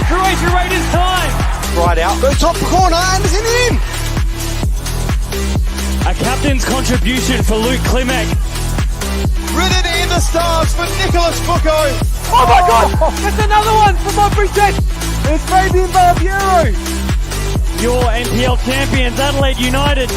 Croatia Raiders time. Right out, goes top corner, Anderson in. A captain's contribution for Luke Klimek. Written in the stars for Nicholas Bucco. Oh my God! That's another one for Montbury Jet. It's Fabian Barbiero. Your NPL champions, Adelaide United.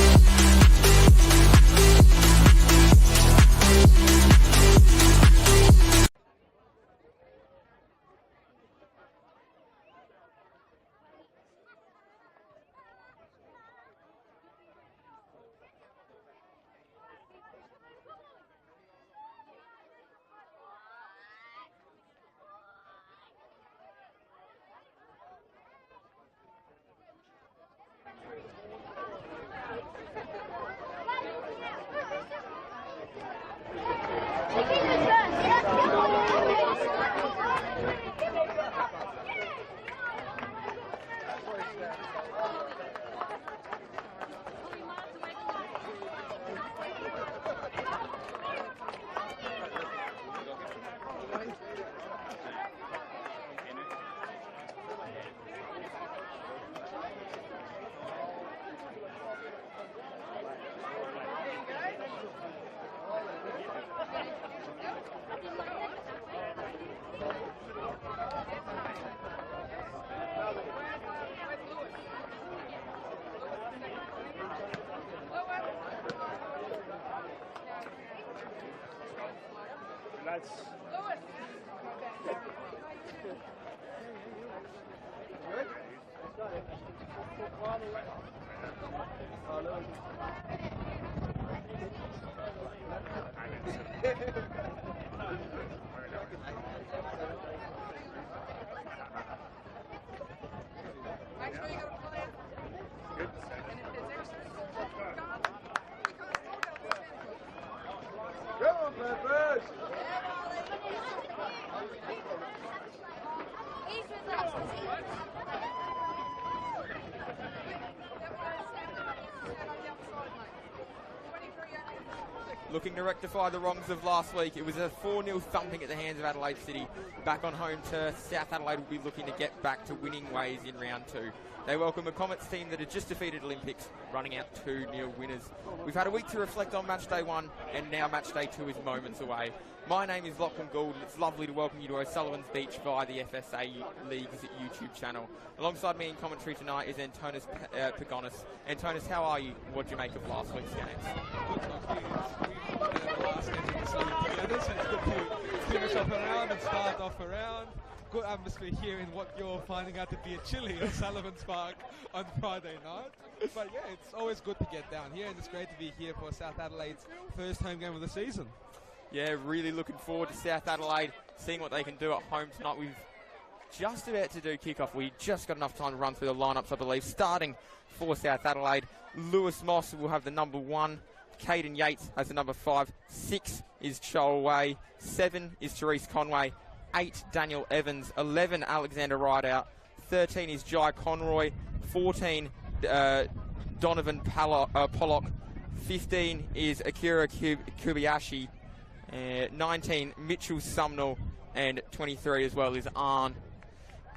Looking to rectify the wrongs of last week. It was a 4-0 thumping at the hands of Adelaide City. Back on home turf, South Adelaide will be looking to get back to winning ways in round 2. They welcome a Comets team that had just defeated Olympics, running out 2-0 winners. We've had a week to reflect on match day 1, and now match day 2 is moments away. My name is Lachlan Gould, and it's lovely to welcome you to O'Sullivan's Beach via the FSA League's YouTube channel. Alongside me in commentary tonight is Antonis Pagonis. Antonis, how are you? What did you make of last week's games? It's good to finish off a round and start off a round. Good atmosphere here in what you're finding out to be a chilly O'Sullivan's Park on Friday night. But yeah, it's always good to get down here, and it's great to be here for South Adelaide's first home game of the season. Yeah, really looking forward to South Adelaide, seeing what they can do at home tonight. We've just about to do kickoff. We just got enough time to run through the lineups, I believe. Starting for South Adelaide, Lewis Moss will have the number 1. Caden Yates has the number 5. 6 is Joel Way. 7 is Therese Conway. 8, Daniel Evans. 11, Alexander Rideout. 13 is Jai Conroy. 14, Donovan Pollock. 15 is Akira Kubayashi. 19, Mitchell Sumnall. And 23 as well is Arn.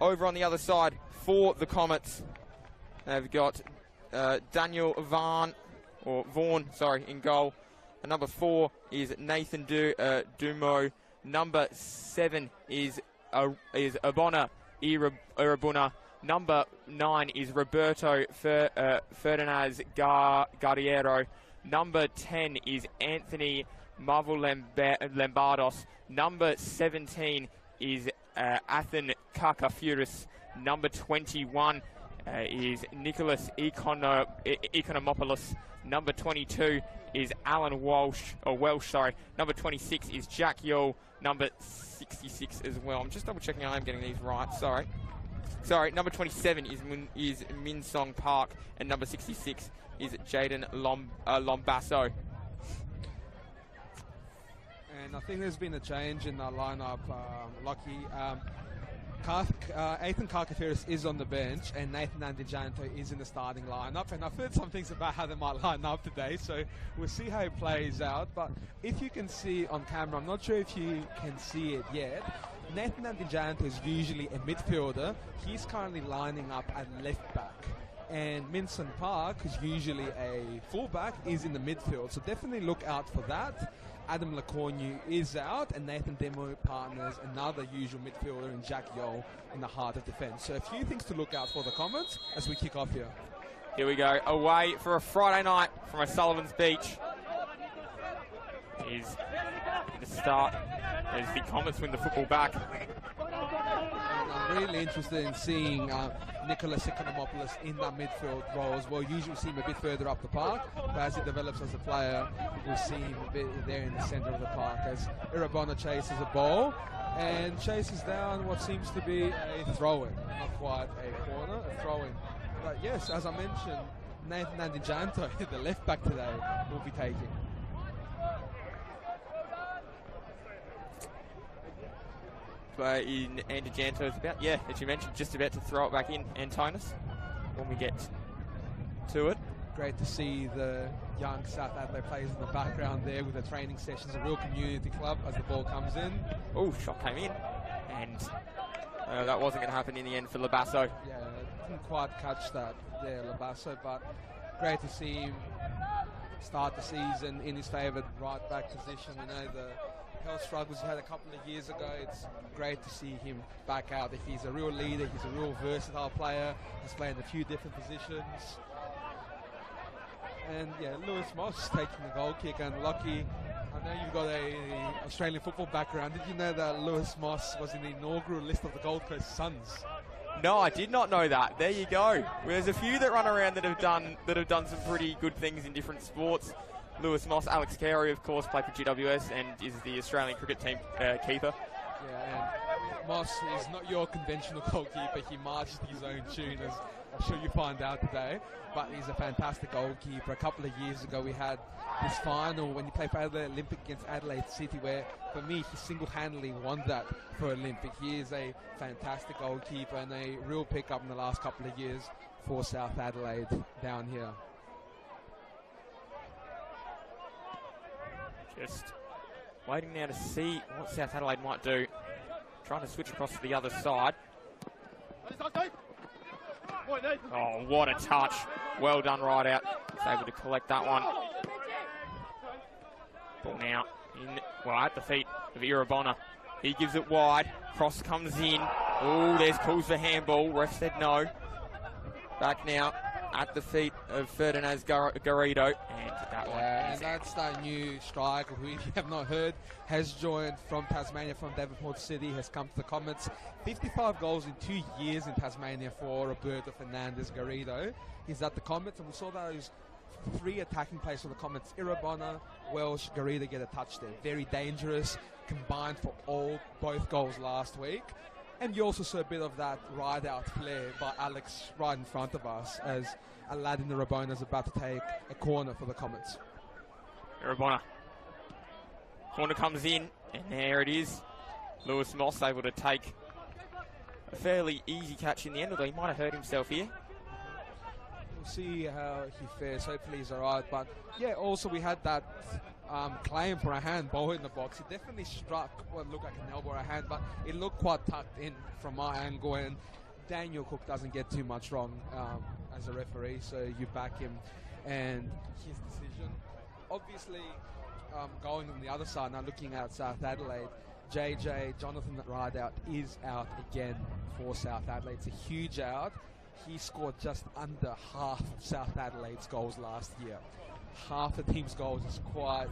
Over on the other side, for the Comets, they've got Daniel Vaughan in goal. And number 4 is Nathan Dumo. Number 7 is Abona Irabuna. Number 9 is Roberto Ferdinaz Guerriero. Number 10 is Anthony Marvel Lambardos. Number 17 is Athan Kakafuris. Number 21 is Nicholas Economopoulos. Number 22 is Alan Welsh. Number 26 is Jack Yule. Number 66 as well. I'm just double checking I am getting these right. Sorry. Number 27 is Min Song Park, and number 66 is Jaden Lombasso. And I think there's been a change in the lineup, Lockie. Ethan Karkafiris is on the bench, and Nathan Andijanto is in the starting lineup. And I've heard some things about how they might line up today, so we'll see how it plays out. But if you can see on camera, I'm not sure if you can see it yet, Nathan Antijanto is usually a midfielder. He's currently lining up at left back. And Minson Park, who's usually a fullback, is in the midfield. So definitely look out for that. Adam Lacornu is out, and Nathan Demo partners another usual midfielder in Jack Yo in the heart of defence. So a few things to look out for the Comets as we kick off here. Here we go, away for a Friday night from O'Sullivan's Beach. Is the start as the Comets win the football back. And I'm really interested in seeing Nicholas Economopoulos in that midfield role as well. Usually we see him a bit further up the park, but as he develops as a player, we see him a bit there in the centre of the park as Irabona chases a ball and chases down what seems to be a throw-in. Not quite a corner, a throw-in. But yes, as I mentioned, Nathan Andijanto, the left back today, will be taking. But in Andijanto is about, as you mentioned, just about to throw it back in Antonis when we get to it. Great to see the young South Adelaide players in the background there with the training sessions, a real community club as the ball comes in. Oh, shot came in, and that wasn't going to happen in the end for Labasso. Yeah, didn't quite catch that there, Labasso, but great to see him start the season in his favoured right back position. We know the health struggles he had a couple of years ago. It's great to see him back out. He's a real leader, he's a real versatile player, he's playing a few different positions. And yeah, Lewis Moss taking the goal kick, and Lockie, I know you've got a Australian football background. Did you know that Lewis Moss was in the inaugural list of the Gold Coast Suns? No, I did not know that. There you go. There's a few that run around that have done some pretty good things in different sports. Lewis Moss, Alex Carey, of course, played for GWS and is the Australian cricket team keeper. Yeah, and Moss is not your conventional goalkeeper. He marches to his own tune, as I'm sure you find out today. But he's a fantastic goalkeeper. A couple of years ago, we had this final when he played for the Olympic against Adelaide City, where, for me, he single-handedly won that for Olympic. He is a fantastic goalkeeper and a real pickup in the last couple of years for South Adelaide down here. Just waiting now to see what South Adelaide might do. Trying to switch across to the other side. Oh, what a touch. Well done, right out. He's able to collect that one. Ball now at the feet of Irabona. He gives it wide. Cross comes in. Oh, there's calls for handball. Ref said no. Back now at the feet of Ferdinand Garrido. And that one and that's that new striker who, if you have not heard, has joined from Tasmania, from Devonport City, has come to the Comets. 55 goals in 2 years in Tasmania for Roberto Fernandez Garrido. He's at the Comets, and we saw those 3 attacking plays for the Comets. Irabona, Welsh, Garrido get a touch there. Very dangerous, combined for both goals last week. And you also saw a bit of that ride-out flair by Alex right in front of us as Aladdin Irabona is about to take a corner for the Comets. Irabona. Corner comes in, and there it is. Lewis Moss able to take a fairly easy catch in the end, although he might have hurt himself here. We'll see how he fares. Hopefully he's all right. But, yeah, also we had that claim for a handball in the box. It definitely struck what looked like an elbow or a hand, but it looked quite tucked in from my angle, and Daniel Cook doesn't get too much wrong as a referee, so you back him and his decision. Obviously, going on the other side now, looking at South Adelaide, JJ Jonathan Rideout is out again for South Adelaide. It's a huge out. He scored just under half of South Adelaide's goals last year. Half the team's goals is quite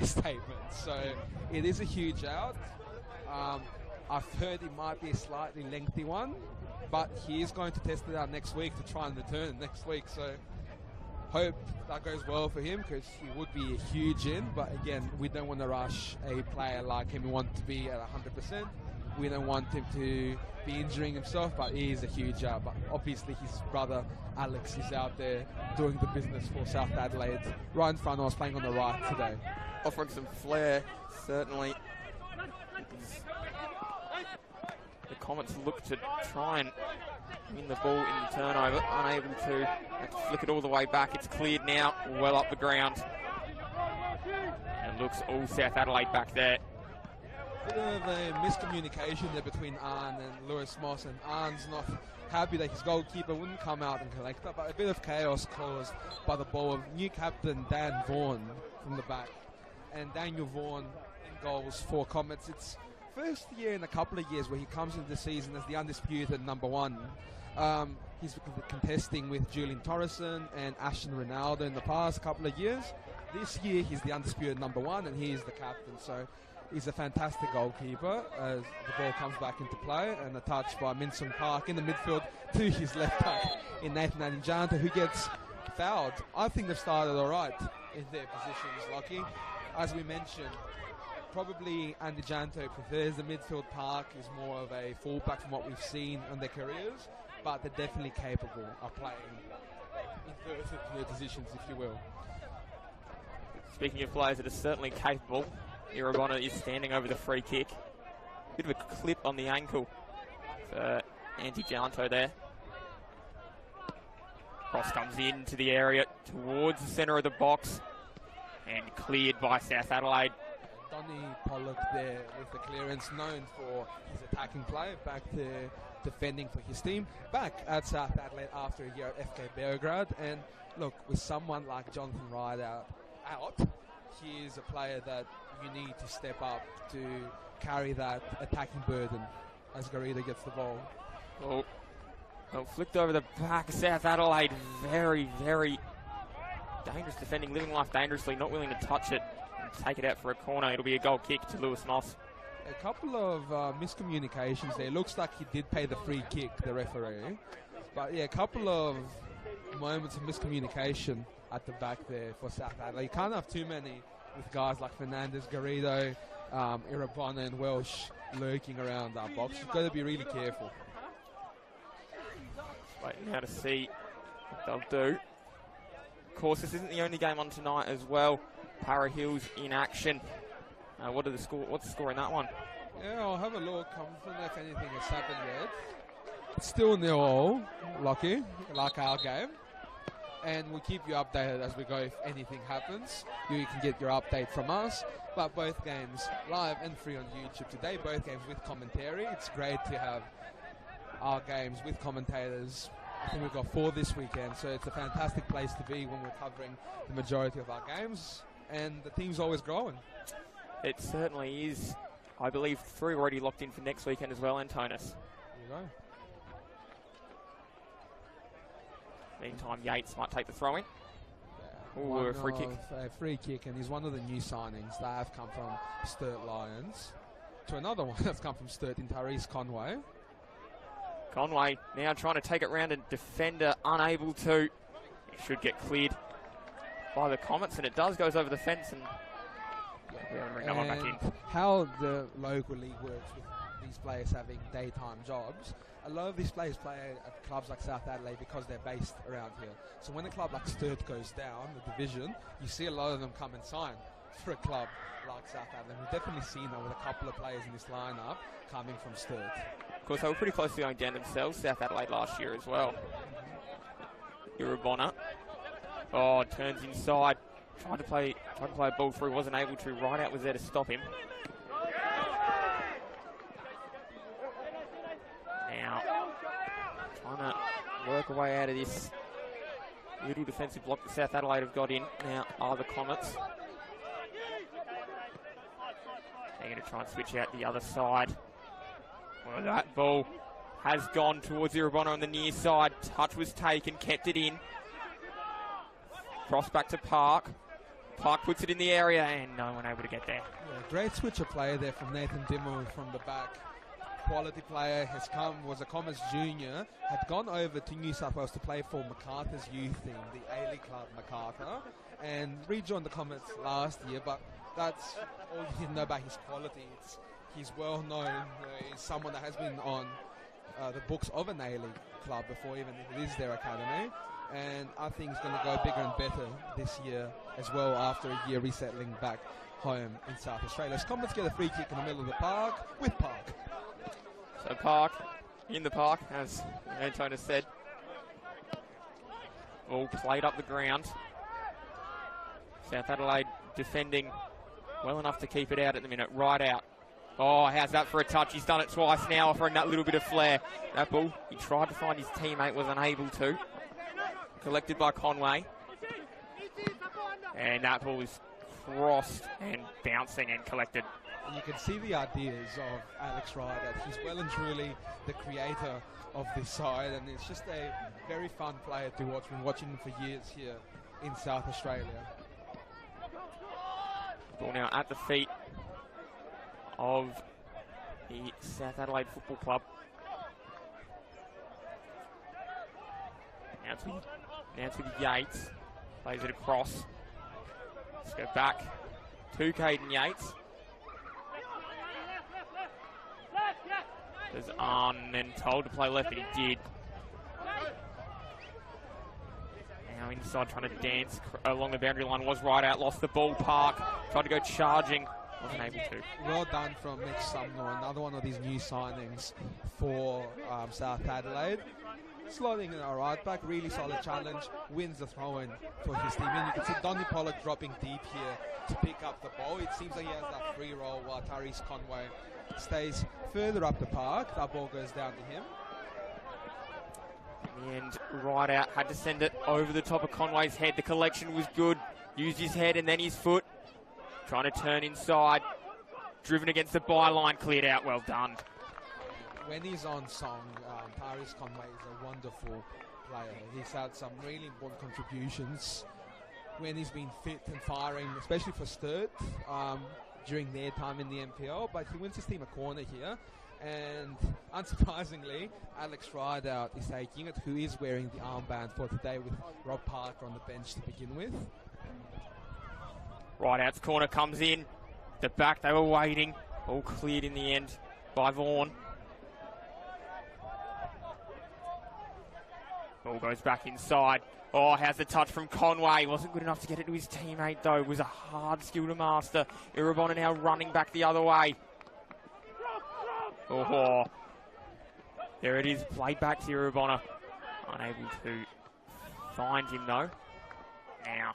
a statement. So it is a huge out. I've heard it might be a slightly lengthy one, but he is going to test it out next week to try and return next week. So hope that goes well for him, because he would be a huge in. But again, we don't want to rush a player like him. We want to be at 100%. We don't want him to be injuring himself, but he is a huge out. But obviously his brother Alex is out there doing the business for South Adelaide. Right in front of us, playing on the right today. Offering some flair, certainly. The Comets look to try and win the ball in the turnover. Unable to. Have to flick it all the way back. It's cleared now, well up the ground. And it looks all South Adelaide back there. bit of a miscommunication there between Arn and Lewis Moss, and Arn's not happy that his goalkeeper wouldn't come out and collect that, but a bit of chaos caused by the ball of new captain Dan Vaughan from the back, and Daniel Vaughan in goals for Comets. It's first year in a couple of years where he comes into the season as the undisputed number one. He's contesting with Julian Torreson and Ashton Ronaldo in the past couple of years. This year he's the undisputed number one and he is the captain, so he's a fantastic goalkeeper as the ball comes back into play, and a touch by Minson Park in the midfield to his left back in Nathan Adijanta, who gets fouled. I think they've started all right in their positions, Lockie. As we mentioned, probably Adijanta prefers the midfield. Park is more of a fullback from what we've seen in their careers, but they're definitely capable of playing inverted positions, if you will. Speaking of players that are certainly capable, Irabona is standing over the free kick. Bit of a clip on the ankle for Adijanta there. Cross comes into the area towards the centre of the box and cleared by South Adelaide. Donny Pollock there with the clearance, known for his attacking play, back there defending for his team, back at South Adelaide after a year at FK Beograd. And look, with someone like Jonathan Wright out, he is a player that you need to step up to carry that attacking burden as Garrido gets the ball. Well, flicked over the back. South Adelaide, very, very dangerous defending, living life dangerously, not willing to touch it and take it out for a corner. It'll be a goal kick to Lewis Moss. A couple of miscommunications there. Looks like he did pay the free kick, the referee. But yeah, a couple of moments of miscommunication at the back there for South Adelaide. You can't have too many with guys like Fernandez, Garrido, Irabona and Welsh lurking around our box. You've got to be really careful. Waiting now to see what they'll do. Of course, this isn't the only game on tonight as well. Para Hills in action. What's the score in that one? Yeah, I'll have a look. I don't know if anything has happened yet. It's still 0-0, Lockie, like our game. And we'll keep you updated as we go if anything happens. You can get your update from us. But both games live and free on YouTube today. Both games with commentary. It's great to have our games with commentators. I think we've got 4 this weekend, so it's a fantastic place to be when we're covering the majority of our games. And the team's always growing. It certainly is. I believe 3 already locked in for next weekend as well, Antonis. There you go. Meantime, Yates might take the throw-in. Yeah, Ooh, a free kick. A free kick, and he's one of the new signings that have come from Sturt Lions to another one that's come from Sturt in Tyrese Conway. Conway now trying to take it round, and defender unable to. It should get cleared by the Comets, and it does, goes over the fence, and bring that one back in. How the local league works with these players having daytime jobs. A lot of these players play at clubs like South Adelaide because they're based around here. So when a club like Sturt goes down, the division, you see a lot of them come and sign for a club like South Adelaide. We've definitely seen that with a couple of players in this lineup coming from Sturt. Of course, they were pretty close to going down themselves, South Adelaide last year as well. Irabona. Oh, turns inside. Tried to play a ball through, wasn't able to. Right out was there to stop him. Now, trying to work a way out of this little defensive block that South Adelaide have got in. Now are the Comets. They're going to try and switch out the other side. Well, that ball has gone towards Irabona on the near side. Touch was taken, kept it in. Cross back to Park. Park puts it in the area, and no one able to get there. Yeah, great switch of play there from Nathan Dimmo from the back. Quality player, was a Comets junior, had gone over to New South Wales to play for Macarthur's youth team, the A-League club Macarthur, and rejoined the Comets last year, but that's all you know about his quality. He's well known, he's someone that has been on the books of an A-League club before, even if it is their academy. And I think he's going to go bigger and better this year as well after a year resettling back home in South Australia. So Comets get a free kick in the middle of the park with Park. So Park, in the park, as Antonis said. All played up the ground. South Adelaide defending well enough to keep it out at the minute. Right out Oh, how's that for a touch? He's done it twice now, offering that little bit of flair. That ball, he tried to find his teammate, was unable to. Collected by Conway. And that ball is crossed and bouncing and collected. You can see the ideas of Alex Ryder. He's well and truly the creator of this side, and it's just a very fun player to watch. Been watching him for years here in South Australia. Ball now at the feet of the South Adelaide Football Club. Now to the Yates. Plays it across. Let's go back to Caden Yates. Was then told to play left, but he did. Now inside, trying to dance along the boundary line. Was right out, lost the ball. Park tried to go charging, wasn't able to. Well done from Nick Sumner, another one of these new signings for South Adelaide. Slotting in our right back, really solid challenge, wins the throw-in for his team. And you can see Donny Pollock dropping deep here to pick up the ball. It seems like he has that free roll while Tyrese Conway stays further up the park. That ball goes down to him. And right out, had to send it over the top of Conway's head. The collection was good. Used his head and then his foot. Trying to turn inside. Driven against the byline, cleared out. Well done. When he's on song, Tyrese Conway is a wonderful player. He's had some really important contributions when he's been fit and firing, especially for Sturt during their time in the NPL. But he wins his team a corner here. And unsurprisingly, Alex Rideout is taking it, who is wearing the armband for today with Rob Parker on the bench to begin with. Rideout's corner comes in. The back, they were waiting. All cleared in the end by Vaughan. Ball goes back inside. Oh, how's the touch from Conway? Wasn't good enough to get it to his teammate, though. It was a hard skill to master. Irabona now running back the other way. Oh, there it is. Played back to Irabona. Unable to find him, though. Now,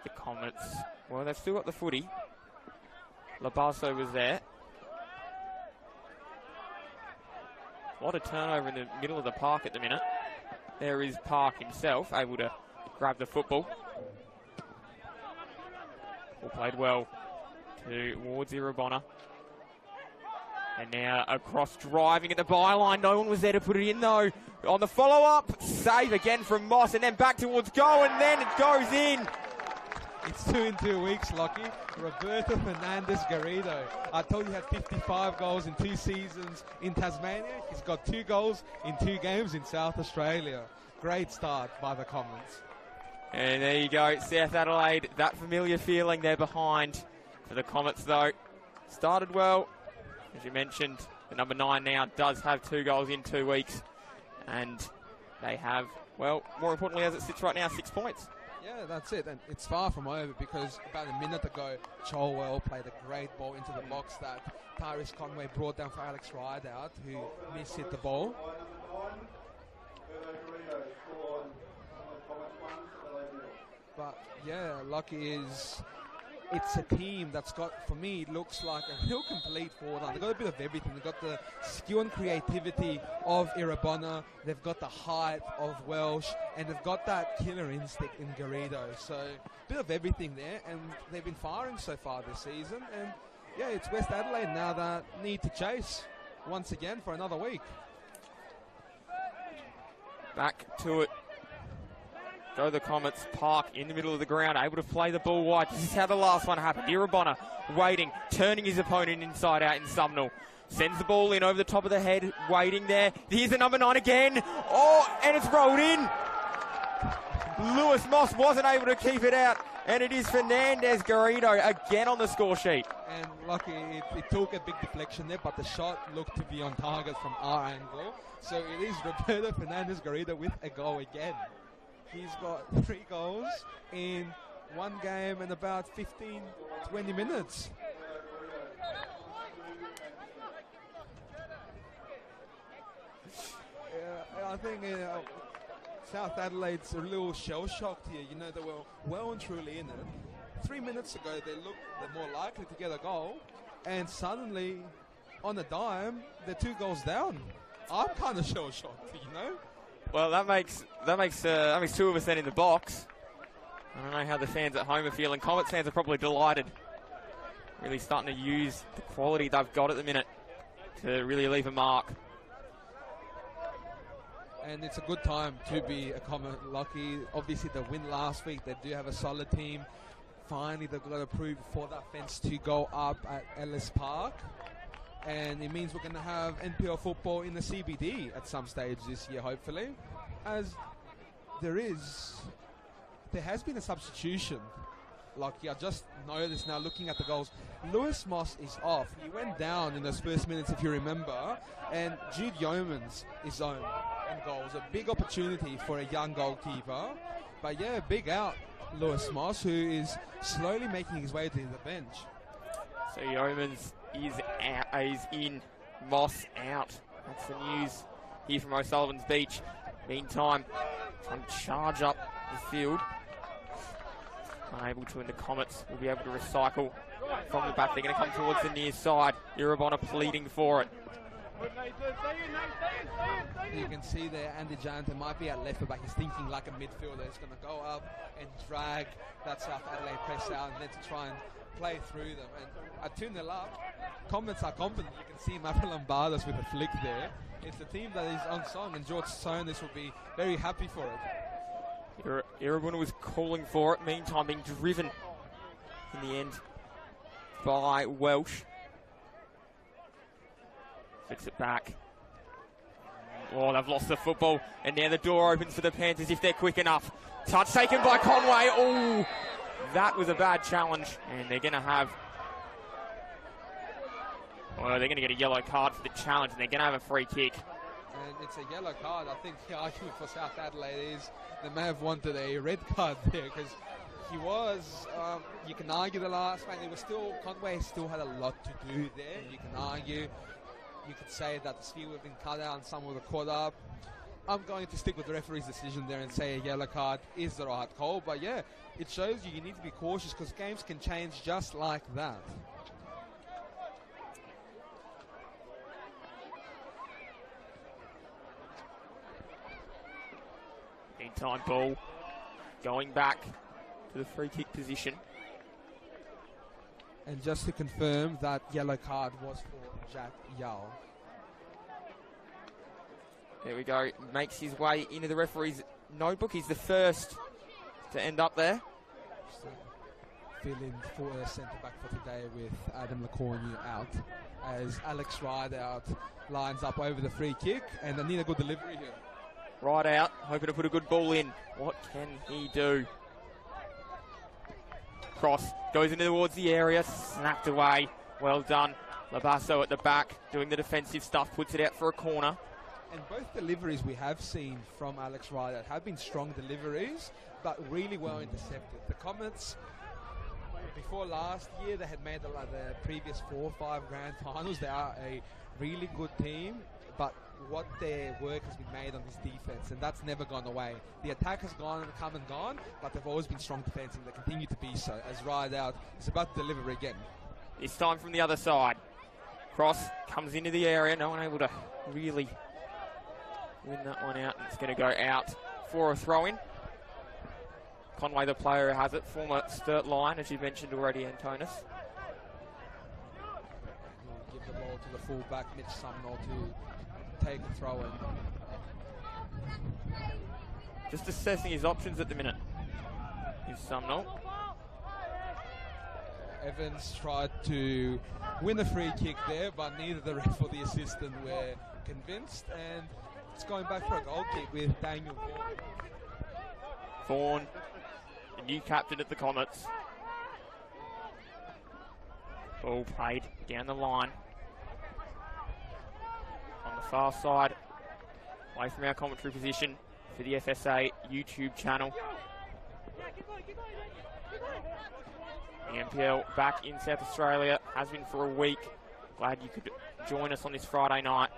the Comets. Well, they've still got the footy. Labasso was there. A lot of turnover in the middle of the park at the minute. There is Park himself, able to grab the football. All played well towards Irabona. And now across, driving at the byline. No one was there to put it in, though. On the follow-up, save again from Moss, and then back towards goal, and then it goes in. It's 2 in 2 weeks, Lockie. Roberto Fernandez Garrido. I told you he had 55 goals in 2 seasons in Tasmania. He's got 2 goals in 2 games in South Australia. Great start by the Comets. And there you go, South Adelaide. That familiar feeling there behind for the Comets, though. Started well. As you mentioned, the number 9 now does have 2 goals in 2 weeks. And they have, well, more importantly as it sits right now, 6 points. Yeah, that's it. And it's far from over because about a minute ago, Cholwell played a great ball into the box that Tyrese Conway brought down for Alex Rideout, who mishit the ball. But yeah, Lucky is... It's a team that's got, for me, it looks like a real complete forward line. They've got a bit of everything. They've got the skill and creativity of Irabona. They've got the height of Welsh. And they've got that killer instinct in Garrido. So, a bit of everything there. And they've been firing so far this season. And, yeah, it's West Adelaide now that need to chase once again for another week. Back to it. Go the Comets. Park in the middle of the ground, able to play the ball wide. This is how the last one happened. Irabona waiting, turning his opponent inside out in Sumnall. Sends the ball in over the top of the head, waiting there. Here's the number 9 again. Oh, and it's rolled in. Lewis Moss wasn't able to keep it out. And it is Fernandez Garrido again on the score sheet. And lucky it took a big deflection there, but the shot looked to be on target from our angle. So it is Roberto Fernandez Garrido with a goal again. He's got 3 goals in 1 game and about 15, 20 minutes. I think South Adelaide's a little shell-shocked here. You know, they were well and truly in it. 3 minutes ago, they're more likely to get a goal. and suddenly, on a dime, they're 2 goals down. I'm kind of shell-shocked, you know? Well, that makes 2 of us then in the box. I don't know how the fans at home are feeling. Comets fans are probably delighted. Really starting to use the quality they've got at the minute to really leave a mark. And it's a good time to be a Comet lucky. Obviously, the win last week, they do have a solid team. Finally, they've got to prove for that fence to go up at Ellis Park. And it means we're going to have NPL football in the CBD at some stage this year, hopefully. As there has been a substitution. Like, I just noticed now looking at the goals, Lewis Moss is off. He went down in those first minutes, if you remember, and Jude Yeomans is on in goals. A big opportunity for a young goalkeeper. But yeah, big out Lewis Moss, who is slowly making his way to the bench. So Yeomans is in, Moss out. That's the news here from O'Sullivan's Beach. Meantime, trying to charge up the field. Unable to, and the Comets will be able to recycle from the back. They're going to come towards the near side. Irabona pleading for it. You can see there Andy Janter might be at left back. He's thinking like a midfielder. He's going to go up and drag that South Adelaide press out and then to try and play through them. And at 2-0 up, Comets are confident. You can see Mappa Lombardos with a flick there. It's a team that is on song, and George Sonis will be very happy for it. Irabuna was calling for it, meantime being driven in the end by Welsh. Flicks it back. Oh, they've lost the football, and now the door opens for the Panthers if they're quick enough. Touch taken by Conway. Oh, that was a bad challenge, and they're going to have... Well, they're going to get a yellow card for the challenge, and they're going to have a free kick. And it's a yellow card. I think the argument for South Adelaide is they may have wanted a red card there, because he was, you can argue the last man, Conway still had a lot to do there. You can argue, you could say that the speed would have been cut out and some would have caught up. I'm going to stick with the referee's decision there and say a yellow card is the right call. But yeah, it shows you need to be cautious, because games can change just like that. Meantime, ball going back to the free kick position. And just to confirm, that yellow card was for Jack Yao. There we go. Makes his way into the referee's notebook. He's the first to end up there. Just fill in for a centre-back for today with Adam Lacornu out, as Alex Rideout lines up over the free kick, and they need a good delivery here. Right out, hoping to put a good ball in. What can he do? Cross goes into towards the area, snapped away. Well done. Labasso at the back, doing the defensive stuff, puts it out for a corner. And both deliveries we have seen from Alex Rideout have been strong deliveries, but really well intercepted. The Comets, before last year, they had made the previous 4 or 5 grand finals. They are a really good team, but what their work has been made on this defense, and that's never gone away. The attack has come and gone, but they've always been strong defense, and they continue to be so, as Rideout is about to deliver again. It's time from the other side. Cross comes into the area, no one able to really win that one out, and it's going to go out for a throw-in. Conway, the player who has it, former Sturt line, as you mentioned already, Antonis. We'll give the ball to the fullback, Mitch Sumnall, to take a throw-in. Just assessing his options at the minute is Sumnall. Evans tried to win a free kick there, but neither the ref or the assistant were convinced, and it's going back for a goal kick with Daniel Vaughan. Vaughan, the new captain at the Comets. Ball played down the line. On the far side, away from our commentary position for the FSA YouTube channel. The NPL back in South Australia, has been for a week. Glad you could join us on this Friday night.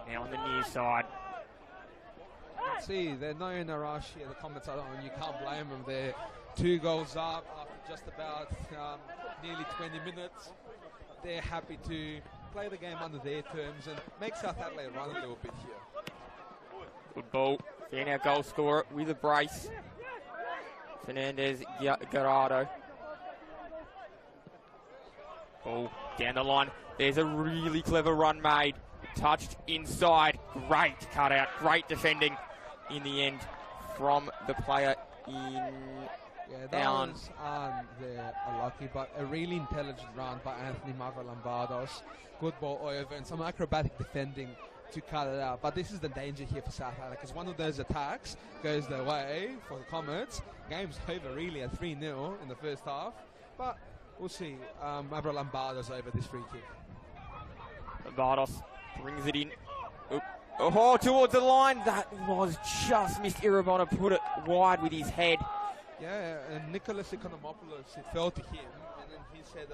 Now on the near side. Let's see, they're not in a rush here. The Comets are on. You can't blame them. They're 2 goals up after just about nearly 20 minutes. They're happy to play the game under their terms and make South Adelaide run a little bit here. Good ball. Fan our goal scorer with a brace. Fernandez Garado. Ball down the line. There's a really clever run made. Touched inside. Great cutout. Great defending in the end from the player in down. Those aren't lucky, but a really intelligent run by Anthony Mavrolambardos. Good ball over and some acrobatic defending to cut it out. But this is the danger here for South Adelaide, because one of those attacks goes their way for the Comets. Game's over really at 3-0 in the first half. But we'll see. Mavrolambardos over this free kick. Lombardos brings it in. Oh, towards the line. That was just missed. Irabona put it wide with his head. Yeah, and Nicholas Economopoulos, it fell to him, and then he said,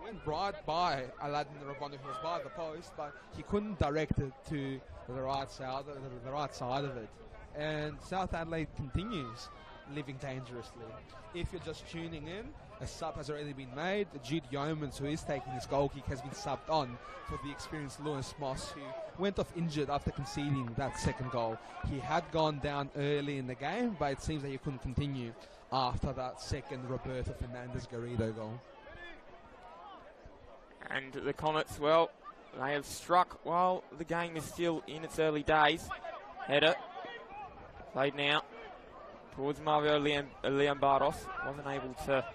went right by Aladdin Irabona, who was by the post, but he couldn't direct it to the right side of it. And South Adelaide continues living dangerously. If you're just tuning in, a sub has already been made. Jude Yeomans, who is taking his goal kick, has been subbed on for the experienced Lewis Moss, who went off injured after conceding that second goal. He had gone down early in the game, but it seems that he couldn't continue after that second Roberto Fernandez Garrido goal. And the Comets, well, they have struck while the game is still in its early days. Header played now towards Mario Leambardos. Wasn't able to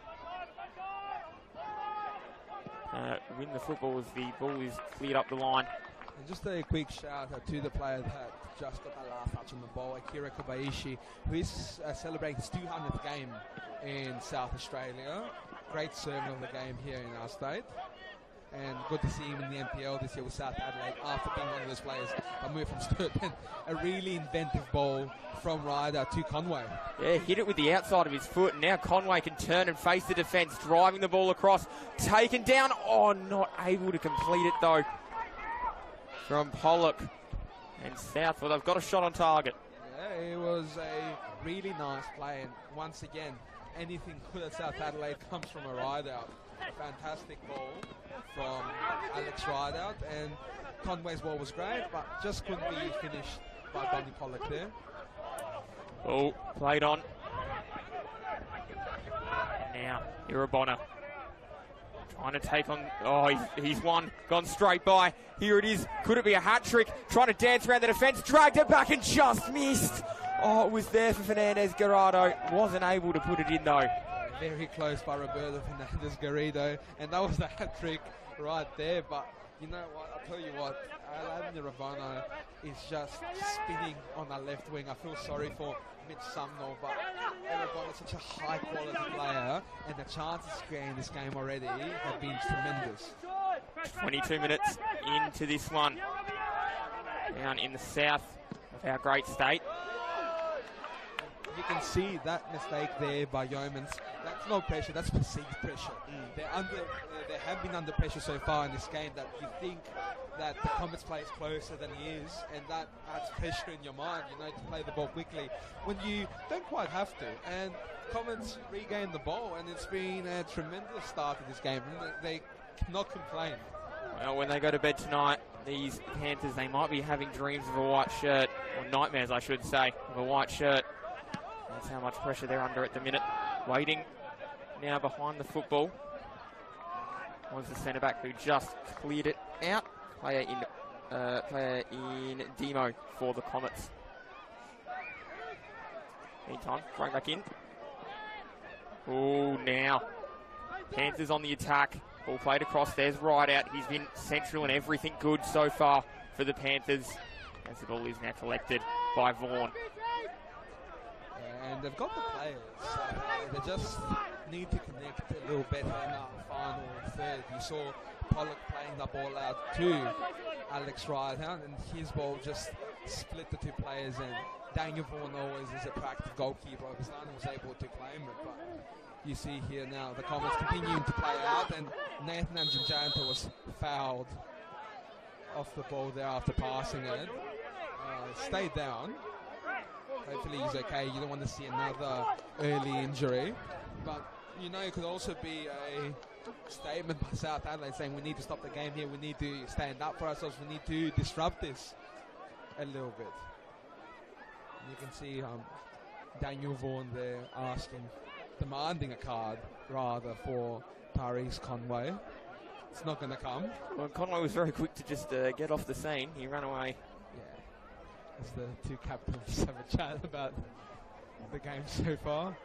win the football as the ball is cleared up the line. And just a quick shout out to the player that just got that last touch on the ball, Akira Kobayashi, who is celebrating his 200th game in South Australia. Great servant of the game here in our state. And good to see him in the NPL this year with South Adelaide after being one of those players that moved from Sturt. And a really inventive ball from Ryder to Conway. Yeah, hit it with the outside of his foot, and now Conway can turn and face the defence, driving the ball across, taken down. Oh, not able to complete it though. From Pollock and South. Well, they've got a shot on target. Yeah, it was a really nice play, and once again, anything good at South Adelaide comes from a ride-out. A fantastic ball from Alex Rideout, and Conway's ball was great, but just couldn't be finished by Bonnie Pollock there. Oh, played on. And now, Irabona trying to take on. Oh, he's won. Gone straight by. Here it is. Could it be a hat trick? Trying to dance around the defence. Dragged it back and just missed. Oh, it was there for Fernandez Garrido. Wasn't able to put it in though. Very close by Roberto Fernandez Garrido. And that was the hat trick right there. But you know what? I'll tell you what. Aladdin Irabona is just spinning on the left wing. I feel sorry for Mitch Sumner, but Irabona is such a high quality player, and the chances created in this game already have been tremendous. 22 minutes into this one. Down in the south of our great state. You can see that mistake there by Yeomans. That's no pressure, that's perceived pressure. They have been under pressure so far in this game that you think that the Comets play is closer than he is, and that adds pressure in your mind, you know, to play the ball quickly when you don't quite have to. And Comets regain the ball, and it's been a tremendous start to this game. They cannot complain. Well, when they go to bed tonight, these Panthers, they might be having dreams of a white shirt, or nightmares, I should say, of a white shirt. That's how much pressure they're under at the minute. Waiting now behind the football was the centre-back who just cleared it out. Player in Demo for the Comets. Meantime, throwing back in. Oh, now. Panthers on the attack. Ball played across. There's Rideout. He's been central and everything good so far for the Panthers. As the ball is now collected by Vaughan. And they've got the players. They just need to connect a little better in that final third. You saw Pollock playing the ball out to Alex Rideout, and his ball just split the two players, and Daniel Vaughan always is a practical goalkeeper. Augustana was able to claim it, but you see here now the Comets continuing to play out, and Nathan Anjanjanta was fouled off the ball there after passing it. Stayed down. Hopefully he's okay. You don't want to see another early injury. But you know, it could also be a statement by South Adelaide saying we need to stop the game here, we need to stand up for ourselves, we need to disrupt this a little bit. And you can see Daniel Vaughan there demanding a card rather for Tyrese Conway. It's not going to come. Well, Conway was very quick to just get off the scene. He ran away. Yeah, as the two captains have a chat about the game so far.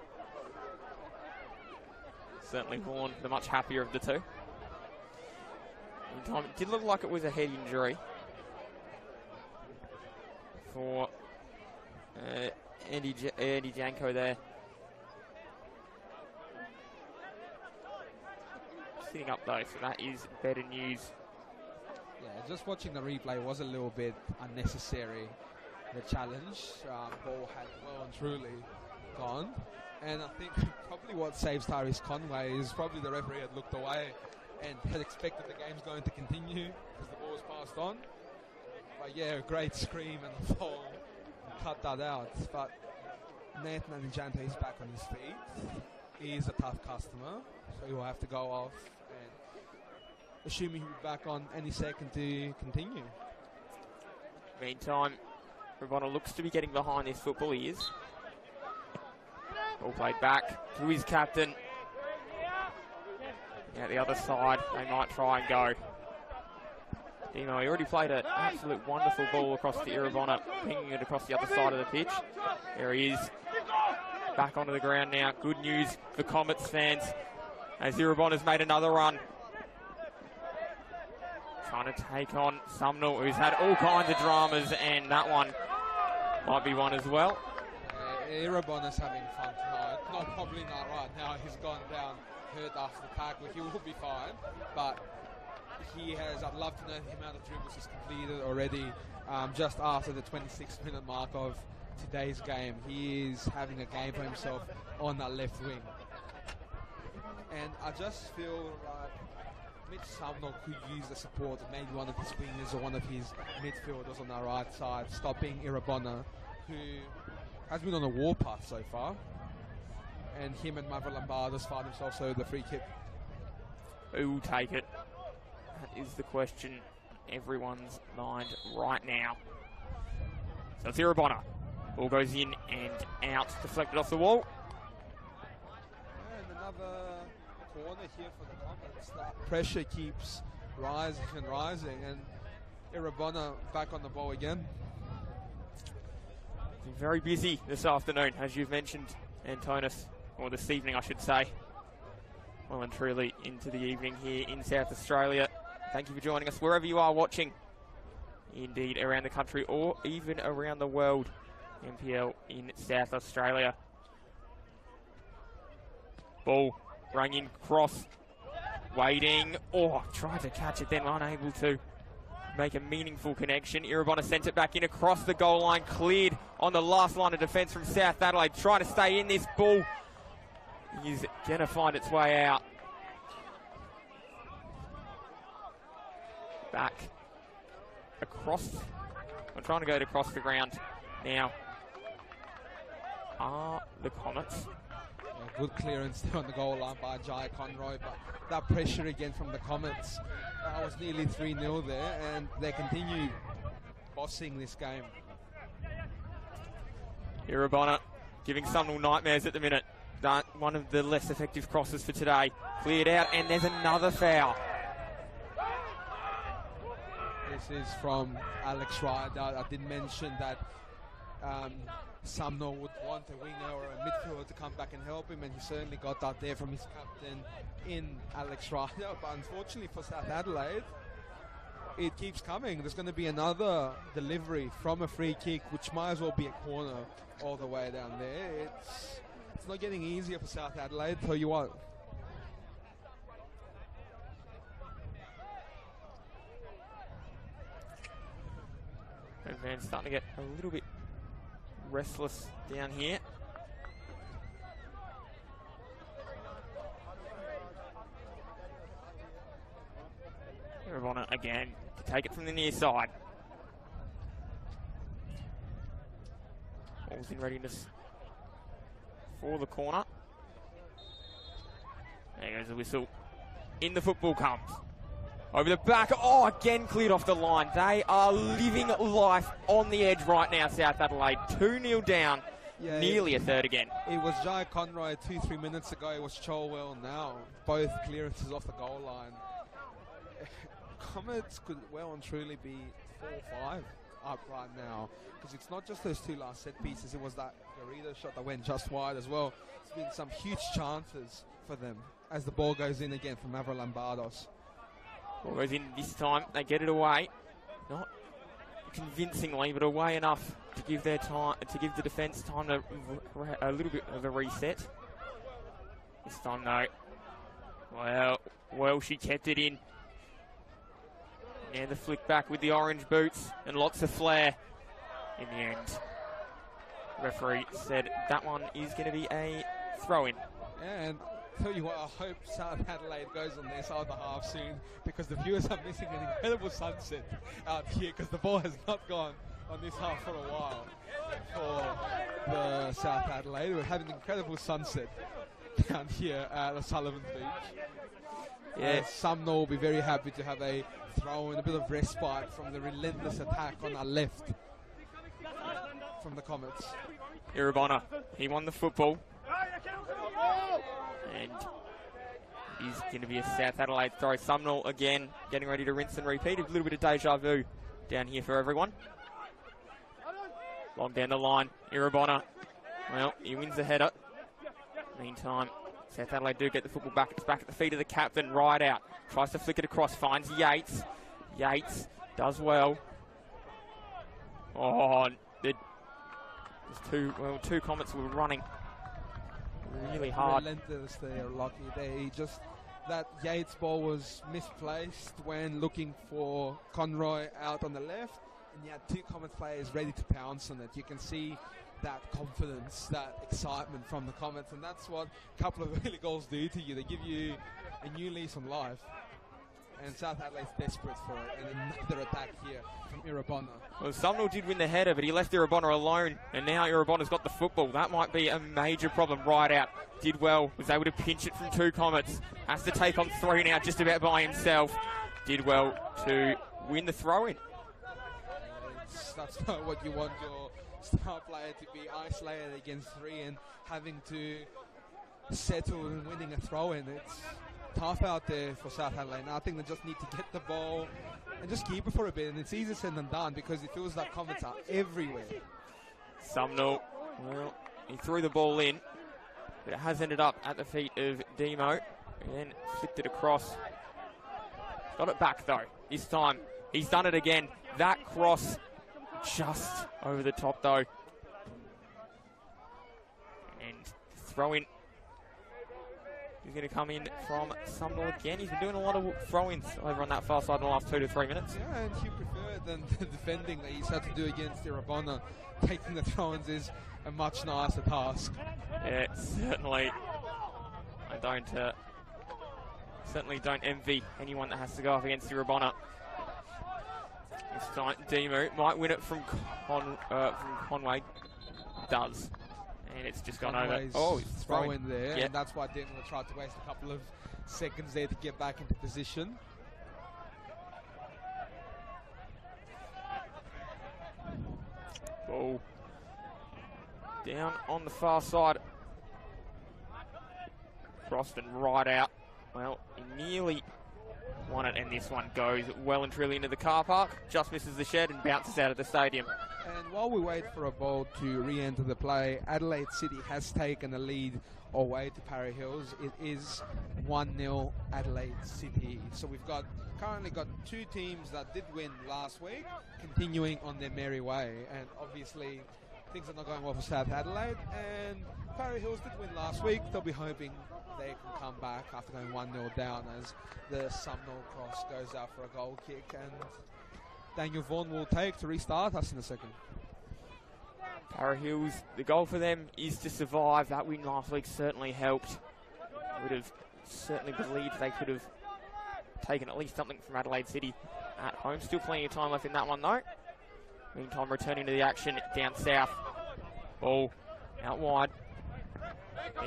Certainly Vaughan, the much happier of the two. Meantime, it did look like it was a head injury for Andy Janko there. Sitting up though, so that is better news. Yeah, just watching the replay was a little bit unnecessary. The challenge, ball had well and truly gone. And I think probably what saves Tyrese Conway is probably the referee had looked away and had expected the game's going to continue because the ball was passed on. But yeah, a great scream and a fall cut that out. But Nathan Anijante is back on his feet. He is a tough customer, so he will have to go off. And assuming he'll be back on any second to continue. Meantime, Ravonna looks to be getting behind this football. He is. Ball played back to his captain. Out the other side, they might try and go. Demo, he already played an absolute wonderful ball across the Irabonna, pinging it across the other side of the pitch. There he is. Back onto the ground now. Good news for Comets fans as Irabonna's made another run. Trying to take on Sumnall, who's had all kinds of dramas, and that one might be one as well. Irabonna's having fun tonight. Probably not right now. He's gone down hurt after the tackle. He will be fine, but he has, I'd love to know the amount of dribbles he's completed already just after the 26-minute mark of today's game. He is having a game for himself on that left wing. And I just feel like Mitch Sumnall could use the support of maybe one of his wingers or one of his midfielders on the right side, stopping Irabonna, who has been on a warpath so far. And him and Mavra Lombardo's find themselves over the free kick. Who will take it? That is the question in everyone's mind right now. So it's Irabonna. Ball goes in and out, deflected off the wall. And another corner here for the Comets. That pressure keeps rising and rising, and Irabonna back on the ball again. Been very busy this afternoon, as you've mentioned, Antonis, or this evening I should say. Well and truly into the evening here in South Australia. Thank you for joining us wherever you are watching, indeed around the country or even around the world. NPL in South Australia. Ball rung in, cross, waiting. Oh, tried to catch it then, unable to make a meaningful connection. Irabonna sent it back in across the goal line, cleared on the last line of defence from South Adelaide, trying to stay in this ball. Is going to find its way out. Back across. I'm trying to go across the ground now. Are the Comets. Yeah, good clearance there on the goal line by Jai Conroy, but that pressure again from the Comets. That was nearly 3-0 there, and they continue bossing this game. Irabonna giving Sumnall nightmares at the minute. One of the less effective crosses for today. Cleared out, and there's another foul. This is from Alex Ryder. I did mention that Sumnall would want a winger or a midfielder to come back and help him, and he certainly got that there from his captain in Alex Ryder. But unfortunately for South Adelaide, it keeps coming. There's going to be another delivery from a free kick, which might as well be a corner all the way down there. It's not getting easier for South Adelaide, tell you what. And man, starting to get a little bit restless down here. Irabonna again to take it from the near side. Ball's in readiness for the corner. There goes the whistle. In the football comes. Over the back. Oh, again cleared off the line. They are living life on the edge right now, South Adelaide. 2-0 down. Yeah, nearly a third again. It was Jai Conroy 2-3 minutes ago. It was Cholwell now. Both clearances off the goal line. Comets could well and truly be 4-5 up right now, because it's not just those two last set pieces. It was that Garrido shot that went just wide as well. It's been some huge chances for them as the ball goes in again from Mavro Lombardos. Ball goes in this time. They get it away. Not convincingly, but away enough to give their time, to give the defence time to a little bit of a reset. This time, though. Well, she kept it in. And the flick back with the orange boots and lots of flair. In the end, referee said that one is going to be a throw-in. And tell you what, I hope South Adelaide goes on their side of the half soon, because the viewers are missing an incredible sunset out here, because the ball has not gone on this half for a while for the South Adelaide. We're having an incredible sunset down here at the Sullivan Beach. Yeah, Sumner will be very happy to have a throw and a bit of respite from the relentless attack on our left from the Comets. Irabona, he won the football. And he's going to be a South Adelaide throw. Sumnall again getting ready to rinse and repeat. A little bit of deja vu down here for everyone. Long down the line, Irabona. Well, he wins the header. Meantime, South Adelaide do get the football back. It's back at the feet of the captain. Right out. Tries to flick it across. Finds Yates. Yates does well. Oh, there's two Comets were running really hard. Relentless there, Lockie. That Yates ball was misplaced when looking for Conroy out on the left, and you had two Comets players ready to pounce on it. You can see that confidence, that excitement from the Comets, and that's what a couple of early goals do to you. They give you a new lease on life, and South Adelaide's desperate for it, and another attack here from Irabona. Well, Sumnall did win the header, but he left Irabona alone, and now Irabona's got the football. That might be a major problem. Right out, did well, was able to pinch it from two Comets, has to take on three now just about by himself. Did well to win the throw-in. That's not what you want your star player to be isolated against three and having to settle and winning a throw-in. It's tough out there for South Adelaide. Now I think they just need to get the ball and just keep it for a bit, and it's easier said than done because it feels like Comets are everywhere. Sumnall, well, he threw the ball in, but it has ended up at the feet of Demo, and then flicked it across. Got it back though. This time he's done it again. That cross just over the top though. And throw in. He's going to come in from Sumnall again. He's been doing a lot of throw-ins over on that far side in the last 2 to 3 minutes. Yeah, and he preferred than the defending that he's had to do against Irabona. Taking the throw-ins is a much nicer task. Yeah, certainly. I certainly don't envy anyone that has to go up against Irabona. This time, Demu might win it from Conway. Does. And it's just gone over. Oh, he's throw in there, and that's why Demo tried to waste a couple of seconds there to get back into position. Ball down on the far side. Crossed and right out. Well, he nearly won it, and this one goes well and truly into the car park. Just misses the shed and bounces out of the stadium. And while we wait for a ball to re-enter the play, Adelaide City has taken a lead away to Parry Hills. It is 1-0 Adelaide City. So we've currently got two teams that did win last week, continuing on their merry way. And obviously, things are not going well for South Adelaide. And Parry Hills did win last week. They'll be hoping they can come back after going 1-0 down as the Sumnall cross goes out for a goal kick. And Daniel Vaughan will take to restart us in a second. Parra Hills, the goal for them is to survive. That win last week certainly helped. Would have certainly believed they could have taken at least something from Adelaide City at home. Still plenty of time left in that one though. Meantime, returning to the action down south. Ball out wide.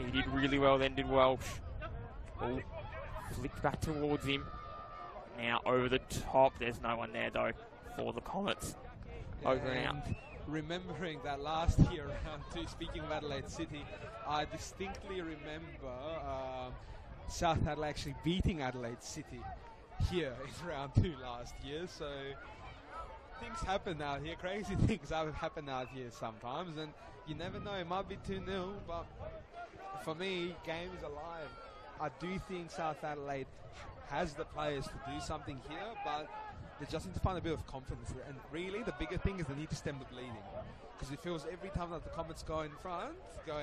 He did really well then, did Welsh. Ball flicked back towards him. Now over the top. There's no one there though for the Comets. Over and out. Remembering that last year, round 2, speaking of Adelaide City, I distinctly remember South Adelaide actually beating Adelaide City here in round 2 last year. So things happen out here, crazy things happen out here sometimes, and you never know, it might be 2-0, but for me, game is alive. I do think South Adelaide has the players to do something here, but they just need to find a bit of confidence. And really, the bigger thing is they need to stem the bleeding. Because it feels every time that the Comets go in front, go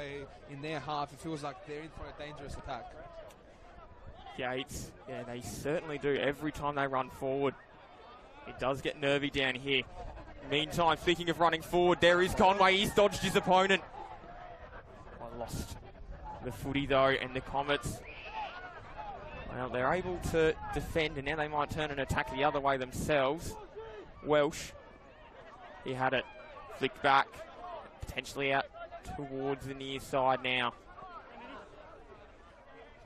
in their half, it feels like they're in for a dangerous attack. Yates, yeah, they certainly do. Every time they run forward, it does get nervy down here. Meantime, speaking of running forward, there is Conway. He's dodged his opponent. I lost the footy though, and the Comets, well, they're able to defend, and now they might turn and attack the other way themselves. Welsh, he had it flicked back, potentially out towards the near side now.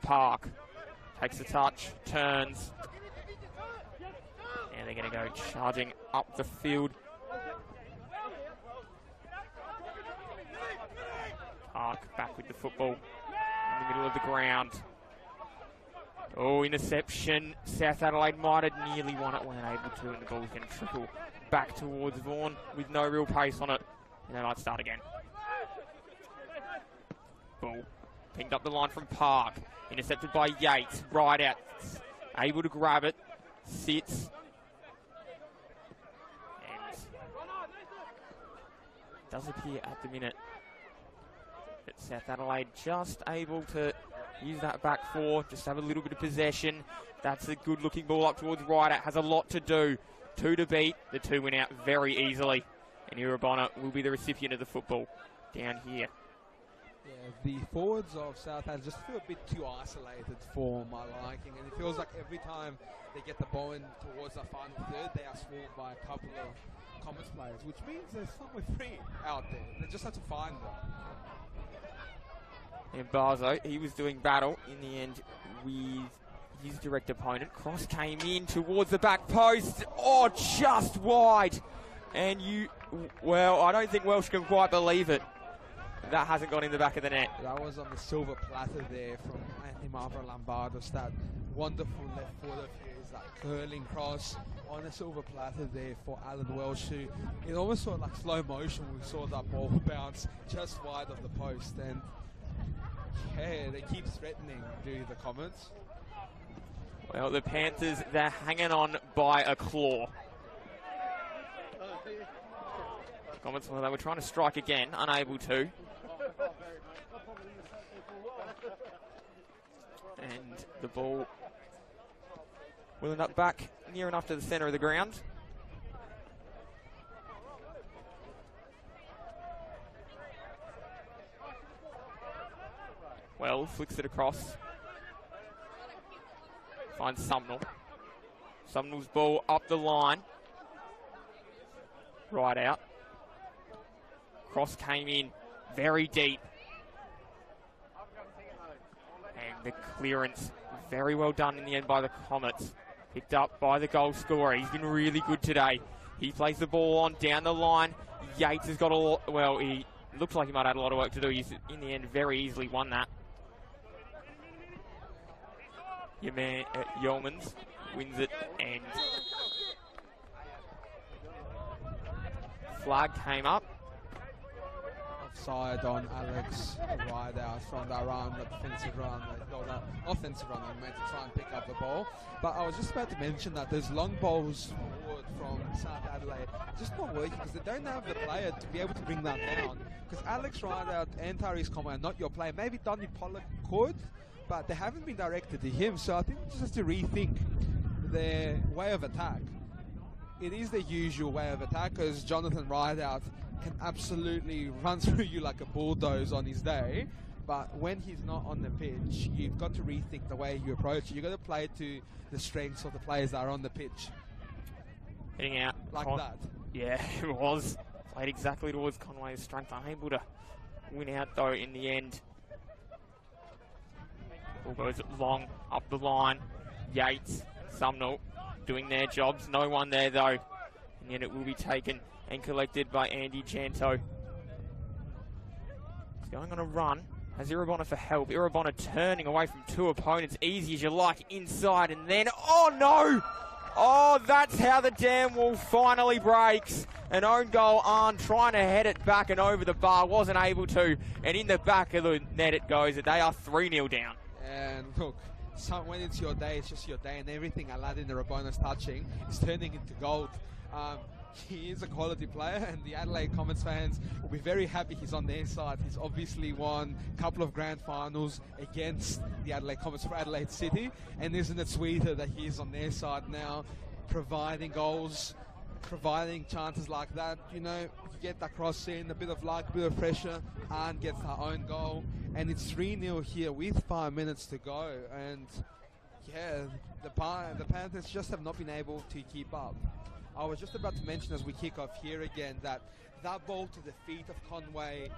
Park takes a touch, turns. Now they're going to go charging up the field. Park back with the football in the middle of the ground. Oh, interception. South Adelaide might have nearly won it, weren't able to, and the ball's going to trickle back towards Vaughan with no real pace on it. And they might start again. Ball pinged up the line from Park. Intercepted by Yates. Right out. Able to grab it. Sits. And does appear at the minute that South Adelaide just able to use that back four, just have a little bit of possession. That's a good looking ball up towards Ryder. Has a lot to do. 2 to beat. The 2 went out very easily. And Irabona will be the recipient of the football down here. Yeah, the forwards of South Adelaide just feel a bit too isolated for my liking. And it feels like every time they get the ball in towards the final third, they are swarmed by a couple of Comets players, which means there's somewhere free out there. They just have to find them. And Barzo, he was doing battle in the end with his direct opponent. Cross came in towards the back post. Oh, just wide. And well, I don't think Welsh can quite believe it. That hasn't gone in the back of the net. That was on the silver platter there from Anthony Mavro-Lombardos. That wonderful left foot of his, that curling cross on a silver platter there for Alan Welsh, who it almost sort of like slow motion. We saw that ball bounce just wide of the post, and yeah, they keep threatening, do the Comets. Well, the Panthers, they're hanging on by a claw. Comets, well, they were trying to strike again, unable to. And the ball will end up back near enough to the centre of the ground. Well, flicks it across. Finds Sumnall. Sumnall's ball up the line. Right out. Cross came in very deep. And the clearance very well done in the end by the Comets. Picked up by the goal scorer. He's been really good today. He plays the ball on down the line. Yates has got a lot, well, he looks like he might have had a lot of work to do. He's in the end very easily won that. Your man, Yeomans wins it, and flag came up. Offside on Alex Ryder from that run, the defensive run, the offensive run they made to try and pick up the ball. But I was just about to mention that those long balls forward from South Adelaide just not working because they don't have the player to be able to bring that down. Because Alex Ryder and Tyrese Conway are not your player. Maybe Donny Pollock could, but they haven't been directed to him. So I think we just have to rethink their way of attack. It is the usual way of attack because Jonathan Rideout can absolutely run through you like a bulldoze on his day. But when he's not on the pitch, you've got to rethink the way you approach it. You've got to play to the strengths of the players that are on the pitch. Hitting out. Like that. Yeah, it was. Played exactly towards Conway's strength. Unable to win out, though, in the end. Ball goes long up the line. Yates, Sumnall doing their jobs. No one there though. And yet it will be taken and collected by Andy Janto. He's going on a run. Has Irabona for help. Irabona turning away from two opponents. Easy as you like. Inside and then, oh no! Oh, that's how the dam wall finally breaks. An own goal on, trying to head it back and over the bar. Wasn't able to. And in the back of the net it goes. They are 3-0 down. And look, when it's your day, it's just your day. And everything Aladdin Irabona's touching is turning into gold. He is a quality player, and the Adelaide Comets fans will be very happy he's on their side. He's obviously won a couple of grand finals against the Adelaide Comets for Adelaide City, and isn't it sweeter that he is on their side now, providing goals, providing chances like that. You know, you get that cross in, a bit of luck, a bit of pressure, and gets our own goal. And it's 3-0 here with 5 minutes to go, and yeah, the Panthers just have not been able to keep up. I was just about to mention as we kick off here again that ball to the feet of Conway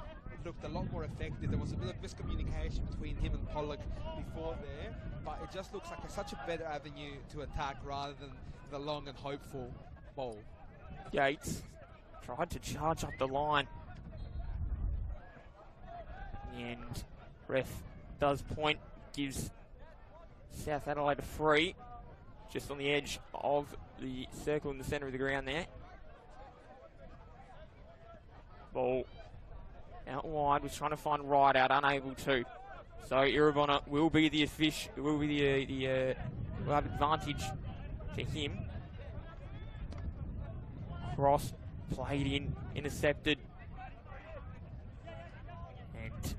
looked a lot more effective. There was a bit of miscommunication between him and Pollock before there, but it just looks like such a better avenue to attack rather than the long and hopeful ball. Yates tried to charge up the line. And ref does point, gives South Adelaide a free. Just on the edge of the circle in the centre of the ground there. Ball out wide, was trying to find right out, unable to. So Irabona will be the will have advantage to him. Cross played in, intercepted. And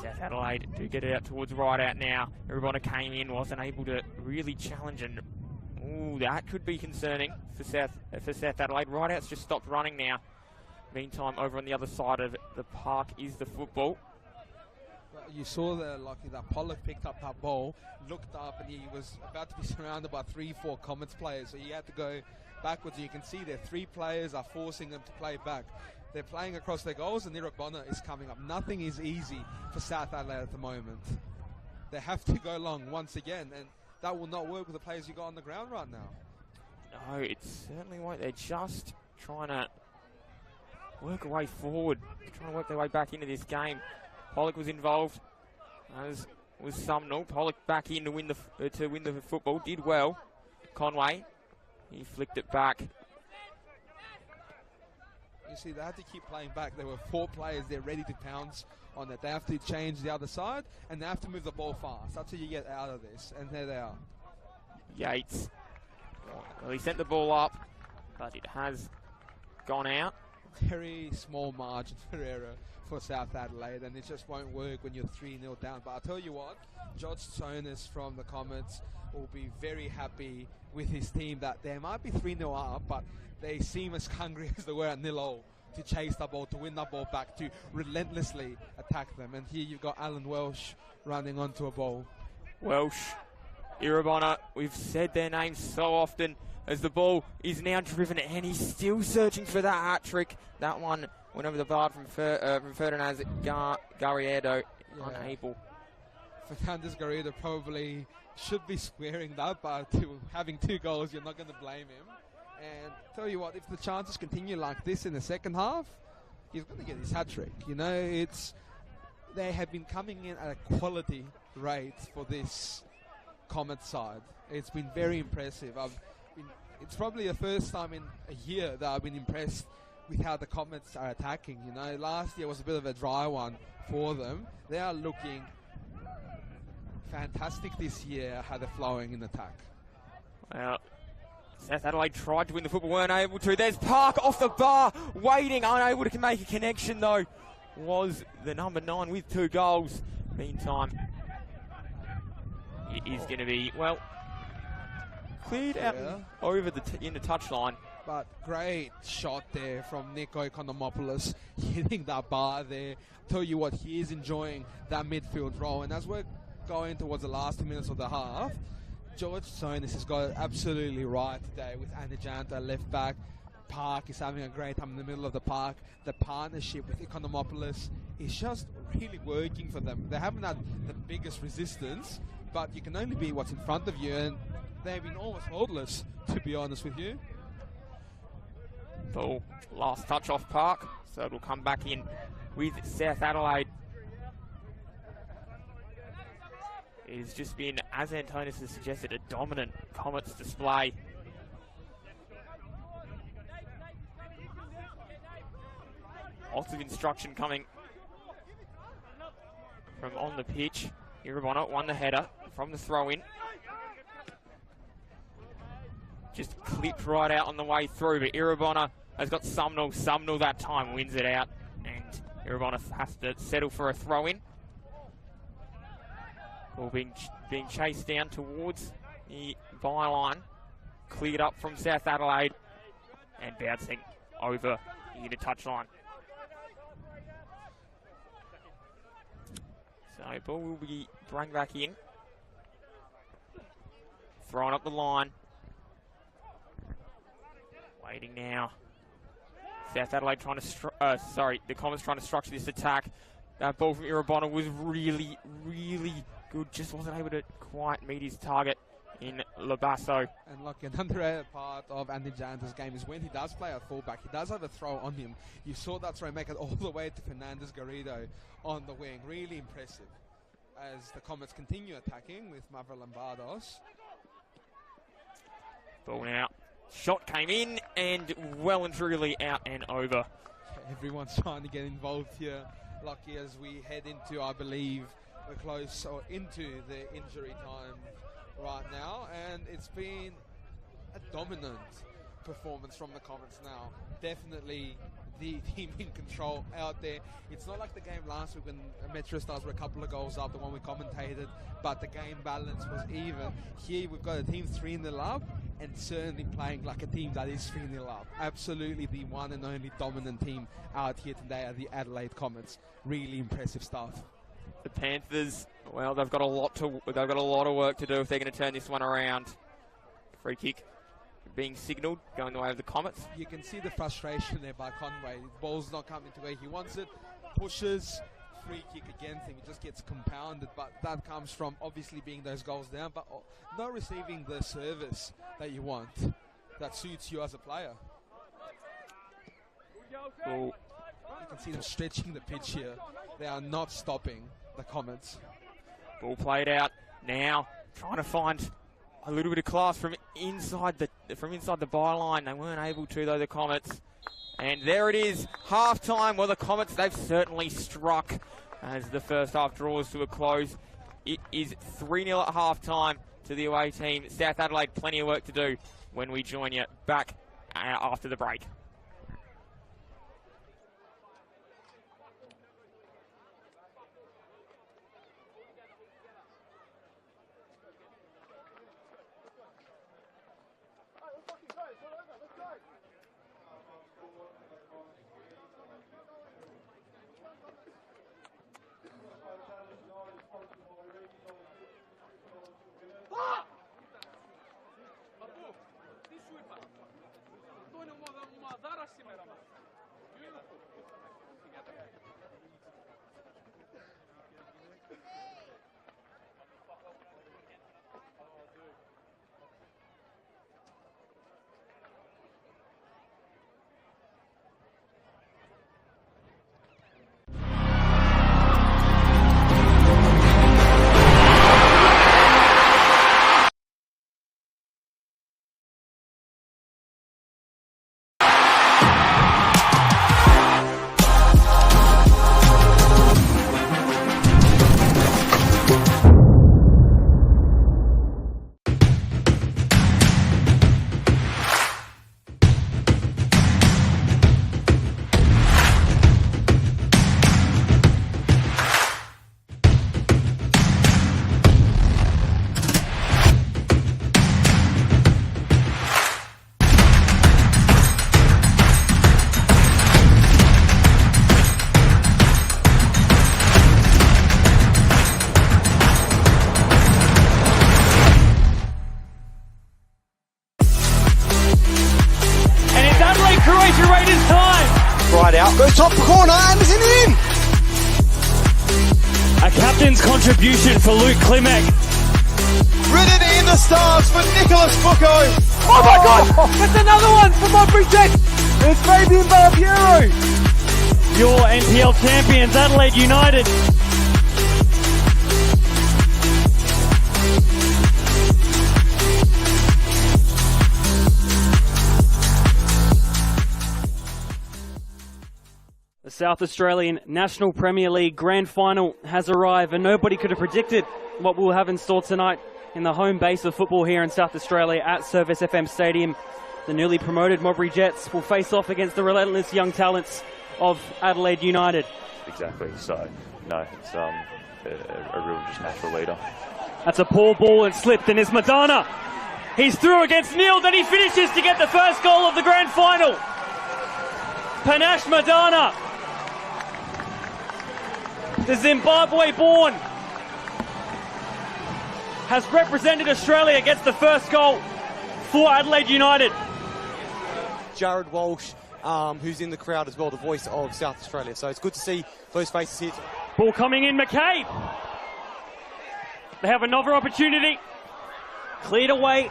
South Adelaide do get it out towards right out now. Irabona came in, wasn't able to really challenge, and ooh, that could be concerning for South Adelaide. Right out's just stopped running now. Meantime, over on the other side of the park is the football. You saw that Pollock picked up that ball, looked up, and he was about to be surrounded by 3-4 Comets players, so he had to go backwards. And you can see there 3 players are forcing them to play back. They're playing across their goals, and Irabona is coming up. Nothing is easy for South Adelaide at the moment. They have to go long once again, and that will not work with the players you got on the ground right now. No, it certainly won't. They're just trying to work a way forward, trying to work their way back into this game. Pollock was involved, as was Sumnall. Pollock back in to win the football, did well. Conway, he flicked it back. You see, they had to keep playing back. There were 4 players there ready to pounce on it. They have to change the other side, and they have to move the ball fast. That's how you get out of this, and there they are. Yates, well, he sent the ball up, but it has gone out. Very small margin for error for South Adelaide, and it just won't work when you're 3-0 down. But I'll tell you what, George Sonis from the Comets will be very happy with his team that they might be 3-0 up, but they seem as hungry as they were at 0-0 to chase the ball, to win the ball back, to relentlessly attack them. And here you've got Alan Welsh running onto a ball. Welsh, Irabona, we've said their names so often as the ball is now driven, and he's still searching for that hat-trick. That one went over the bar from Ferdinand Garrido, unable. Fernandez Garrido probably should be squaring that, but having 2 goals, you're not going to blame him. And tell you what, if the chances continue like this in the second half, he's going to get his hat-trick. You know, they have been coming in at a quality rate for this Comet side. It's been very impressive. It's probably the first time in a year that I've been impressed with how the Comets are attacking. You know, last year was a bit of a dry one for them. They are looking fantastic this year, how they're flowing in attack. Well, South Adelaide tried to win the football, weren't able to. There's Park off the bar, waiting, unable to make a connection though, was the number 9 with 2 goals. Meantime, it is going to be, well, cleared out over in the touchline. But great shot there from Nico Economopoulos, hitting that bar there. Tell you what, he is enjoying that midfield role. And as we're going towards the last 2 minutes of the half, George Sonis has got it absolutely right today with Anijanta left back. Park is having a great time in the middle of the park. The partnership with Economopoulos is just really working for them. They haven't had the biggest resistance, but you can only be what's in front of you, and they've been almost hopeless, to be honest with you. Ball, last touch off Park, so it'll come back in with South Adelaide. It has just been, as Antonis has suggested, a dominant Comets display. Lots of instruction coming from on the pitch. Irabona won the header from the throw-in. Just clipped right out on the way through, but Irabona has got Sumnall. Sumnall that time wins it out, and Irabona has to settle for a throw-in. Ball being chased down towards the byline. Cleared up from South Adelaide, and bouncing over the inner touchline. So ball will be brought back in. Thrown up the line. Waiting now. South Adelaide trying to, the Comets trying to structure this attack. That ball from Irabona was really, really good. Just wasn't able to quite meet his target in Labasso. And look, another part of Andy Jan's game is when he does play a fullback, he does have a throw on him. You saw that throw make it all the way to Fernandez Garrido on the wing. Really impressive as the Comets continue attacking with Mavra Lombardos. Ball now. Shot came in and well and truly out and over. Everyone's trying to get involved here, Lucky, as we head into, I believe, we're close or into the injury time right now, and it's been a dominant performance from the Comets now. Definitely the team in control out there. It's not like the game last week when Metro Stars were a couple of goals up, the one we commentated, but the game balance was even. Here we've got a team 3-0 up, and certainly playing like a team that is 3-0 up. Absolutely the one and only dominant team out here today are the Adelaide Comets. Really impressive stuff. The Panthers, well, they've got a lot of work to do if they're going to turn this one around. Free kick being signalled, going the way of the Comets. You can see the frustration there by Conway. The ball's not coming to where he wants it. Pushes, free kick again thing. It just gets compounded, but that comes from obviously being those goals down, but not receiving the service that you want, that suits you as a player. Ball. You can see them stretching the pitch here. They are not stopping the Comets. Ball played out now, trying to find a little bit of class from inside the byline. They weren't able to though, the Comets. And there it is, half-time. Well, the Comets, they've certainly struck as the first half draws to a close. It is 3-0 at half-time to the away team. South Adelaide, plenty of work to do when we join you back after the break. Croatia Raiders time. Right out, goes top corner, Anderson in. A captain's contribution for Luke Klimek. Written in the stars for Nicholas Bucco. Oh my God! That's another one for Modbury Jets. It's Fabian Barbiero. Your NPL champions, Adelaide United. The South Australian National Premier League Grand Final has arrived, and nobody could have predicted what we'll have in store tonight in the home base of football here in South Australia at Service FM Stadium. The newly promoted Modbury Jets will face off against the relentless young talents of Adelaide United. Exactly, so no, it's a real just natural leader. That's a poor ball and slipped, and it's Madonna. He's through against Neil, then he finishes to get the first goal of the grand final. Panache Madonna, the Zimbabwe-born, has represented Australia, gets the first goal for Adelaide United. Jared Walsh, who's in the crowd as well, the voice of South Australia. So it's good to see those faces here. Ball coming in, McCabe. They have another opportunity. Cleared away.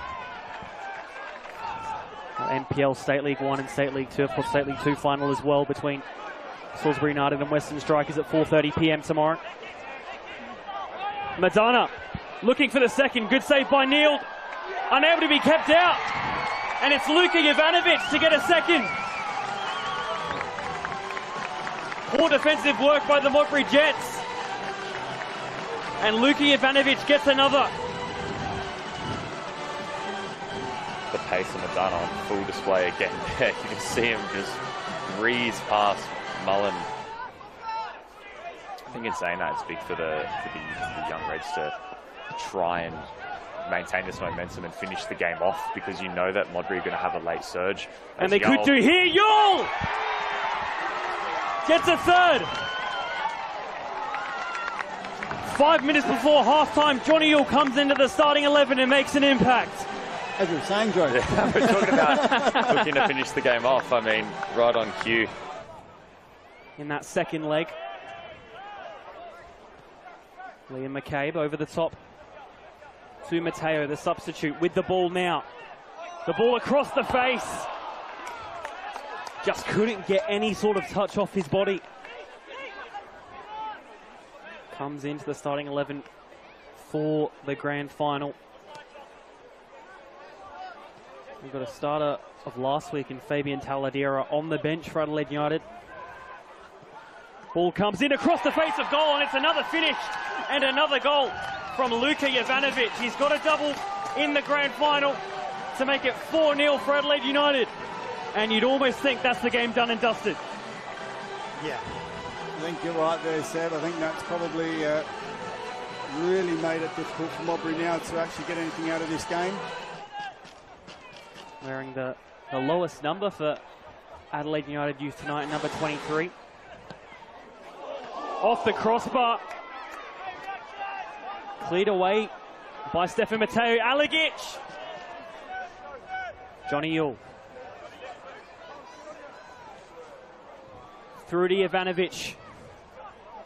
NPL State League 1 and State League 2, of course State League 2 final as well between Salisbury United and Western Strikers at 4:30 p.m. tomorrow. Madonna looking for the second. Good save by Neil. Unable to be kept out. And it's Luka Jovanovic to get a second. Poor defensive work by the Modbury Jets. And Luka Jovanovic gets another. The pace of Madonna on full display again there. You can see him just breeze past Mullen. I think in saying that, it's big for the young Reds to try and maintain this momentum and finish the game off, because you know that Modbury are going to have a late surge. And they could do here. Yule gets a third. 5 minutes before halftime, Johnny Yule comes into the starting 11 and makes an impact. As you were saying, Joe. Yeah, we're talking about looking to finish the game off. I mean, right on cue. In that second leg. Liam McCabe over the top to Mateo, the substitute, with the ball now. The ball across the face. Just couldn't get any sort of touch off his body. Comes into the starting 11 for the grand final. We've got a starter of last week in Fabian Taladiera on the bench for Adelaide United. Ball comes in across the face of goal, and it's another finish and another goal from Luka Jovanovic. He's got a double in the grand final to make it 4-0 for Adelaide United. And you'd almost think that's the game done and dusted. Yeah, I think you're right there, Seb. I think that's probably really made it difficult for Modbury now to actually get anything out of this game. Wearing the lowest number for Adelaide United youth tonight, number 23. Off the crossbar. Cleared away by Stefan Mateo. Alagic. Johnny Yule. Through to Jovanovic.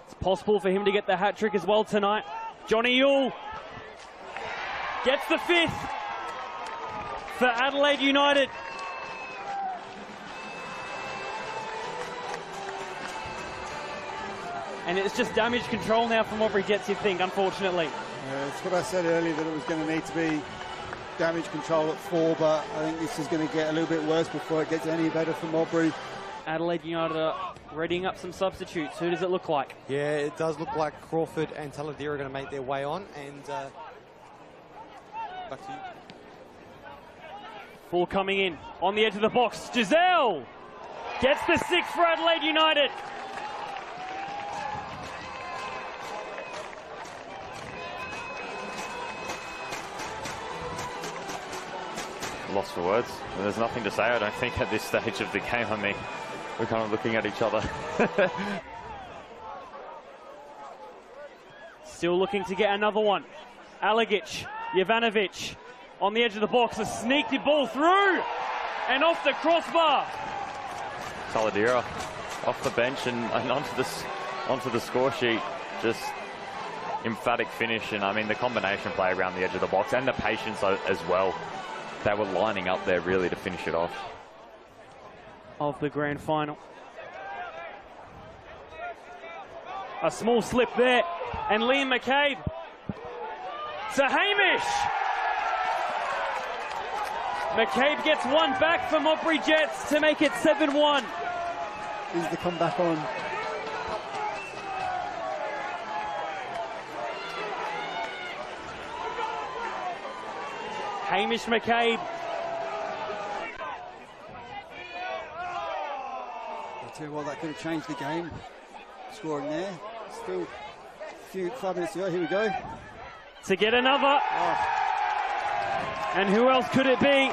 It's possible for him to get the hat-trick as well tonight. Johnny Yule gets the fifth for Adelaide United. And it's just damage control now from Modbury Jets, you think, unfortunately. It's what I said earlier, that it was going to need to be damage control at 4, but I think this is going to get a little bit worse before it gets any better for Modbury. Adelaide United are readying up some substitutes. Who does it look like? Yeah, it does look like Crawford and Taladiera are going to make their way on. And back to you. Ball coming in on the edge of the box. Giselle gets the 6 for Adelaide United. Lost for words. There's nothing to say, I don't think, at this stage of the game. I mean, we're kind of looking at each other. Still looking to get another one. Alagic, Jovanovic on the edge of the box. A sneaky ball through and off the crossbar. Taladiera off the bench and onto the score sheet. Just emphatic finish, and I mean the combination play around the edge of the box and the patience as well. They were lining up there really to finish it off. Of the grand final. A small slip there, and Liam McCabe to Hamish. McCabe gets one back for Modbury Jets to make it 7-1. Is the comeback on? Hamish McCabe. I'll tell you what, that could have changed the game. Scoring there. Still 5 minutes to go. Here we go. To get another. Oh. And who else could it be?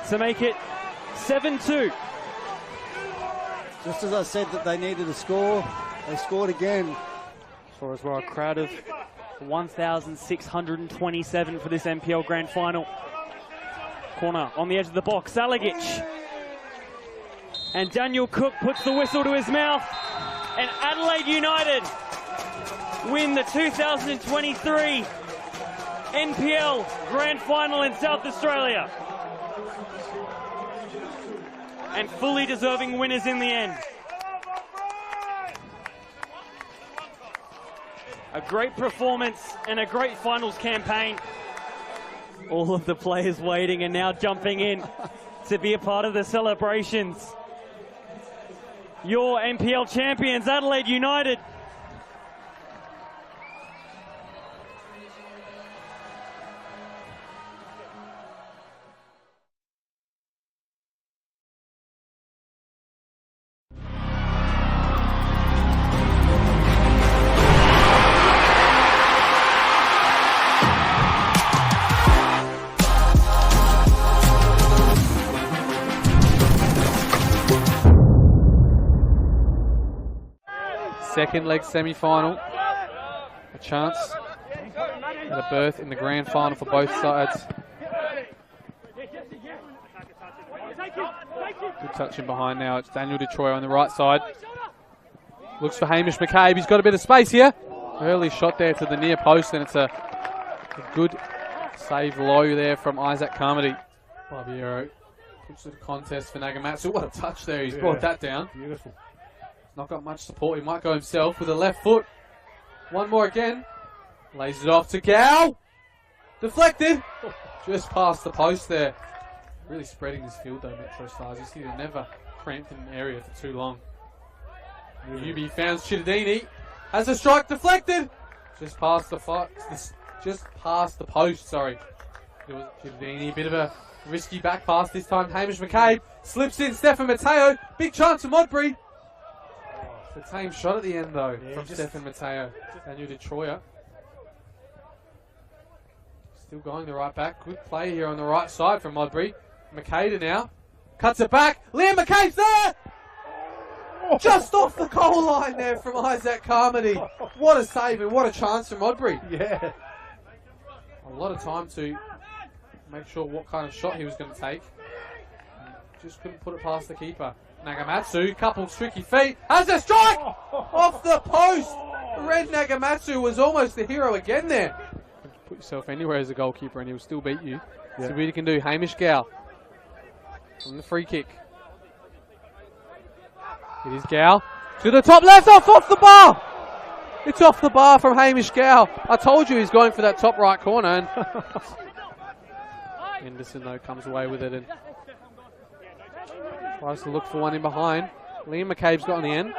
To make it 7-2. Just as I said that they needed a score, they scored again. For as well, a crowd of 1,627 for this NPL Grand Final. Corner on the edge of the box, Salagic. And Daniel Cook puts the whistle to his mouth. And Adelaide United win the 2023 NPL Grand Final in South Australia. And fully deserving winners in the end. A great performance and a great finals campaign. All of the players waiting and now jumping in to be a part of the celebrations. Your NPL champions, Adelaide United. Second leg semi-final. A chance at a berth in the grand final for both sides. Good touch in behind now. It's Daniel Detroit on the right side. Looks for Hamish McCabe. He's got a bit of space here. Early shot there to the near post, and it's a good save low there from Isaac Carmody. Barbiero puts the contest for Nagamatsu. What a touch there. He's brought that down. Beautiful. Not got much support. He might go himself with a left foot. One more again. Lays it off to Gow. Deflected. Just past the post there. Really spreading this field though, Metro Stars. You see they're never cramped in an area for too long. UB found Chittadini. Has a strike deflected. Just past the post, sorry. It was Chittadini. Bit of a risky back pass this time. Hamish McCabe slips in. Stefan Matteo. Big chance for Modbury. The tame shot at the end though from Stefan Matteo. Daniel Detroit. Still going the right back. Good play here on the right side from Modbury. Makeda now. Cuts it back. Liam McCabe's there! Just off the goal line there from Isaac Carmody. What a save and what a chance from Modbury. Yeah. A lot of time to make sure what kind of shot he was going to take. Just couldn't put it past the keeper. Nagamatsu, couple tricky feet, has a strike! Off the post! Red Nagamatsu was almost the hero again there. Put yourself anywhere as a goalkeeper and he'll still beat you. Yeah. See what he can do. Hamish Gow from the free kick. It is Gow to the top left, off the bar! It's off the bar from Hamish Gow. I told you he's going for that top right corner. And Henderson though comes away with it and tries to look for one in behind. Liam McCabe's got on the end.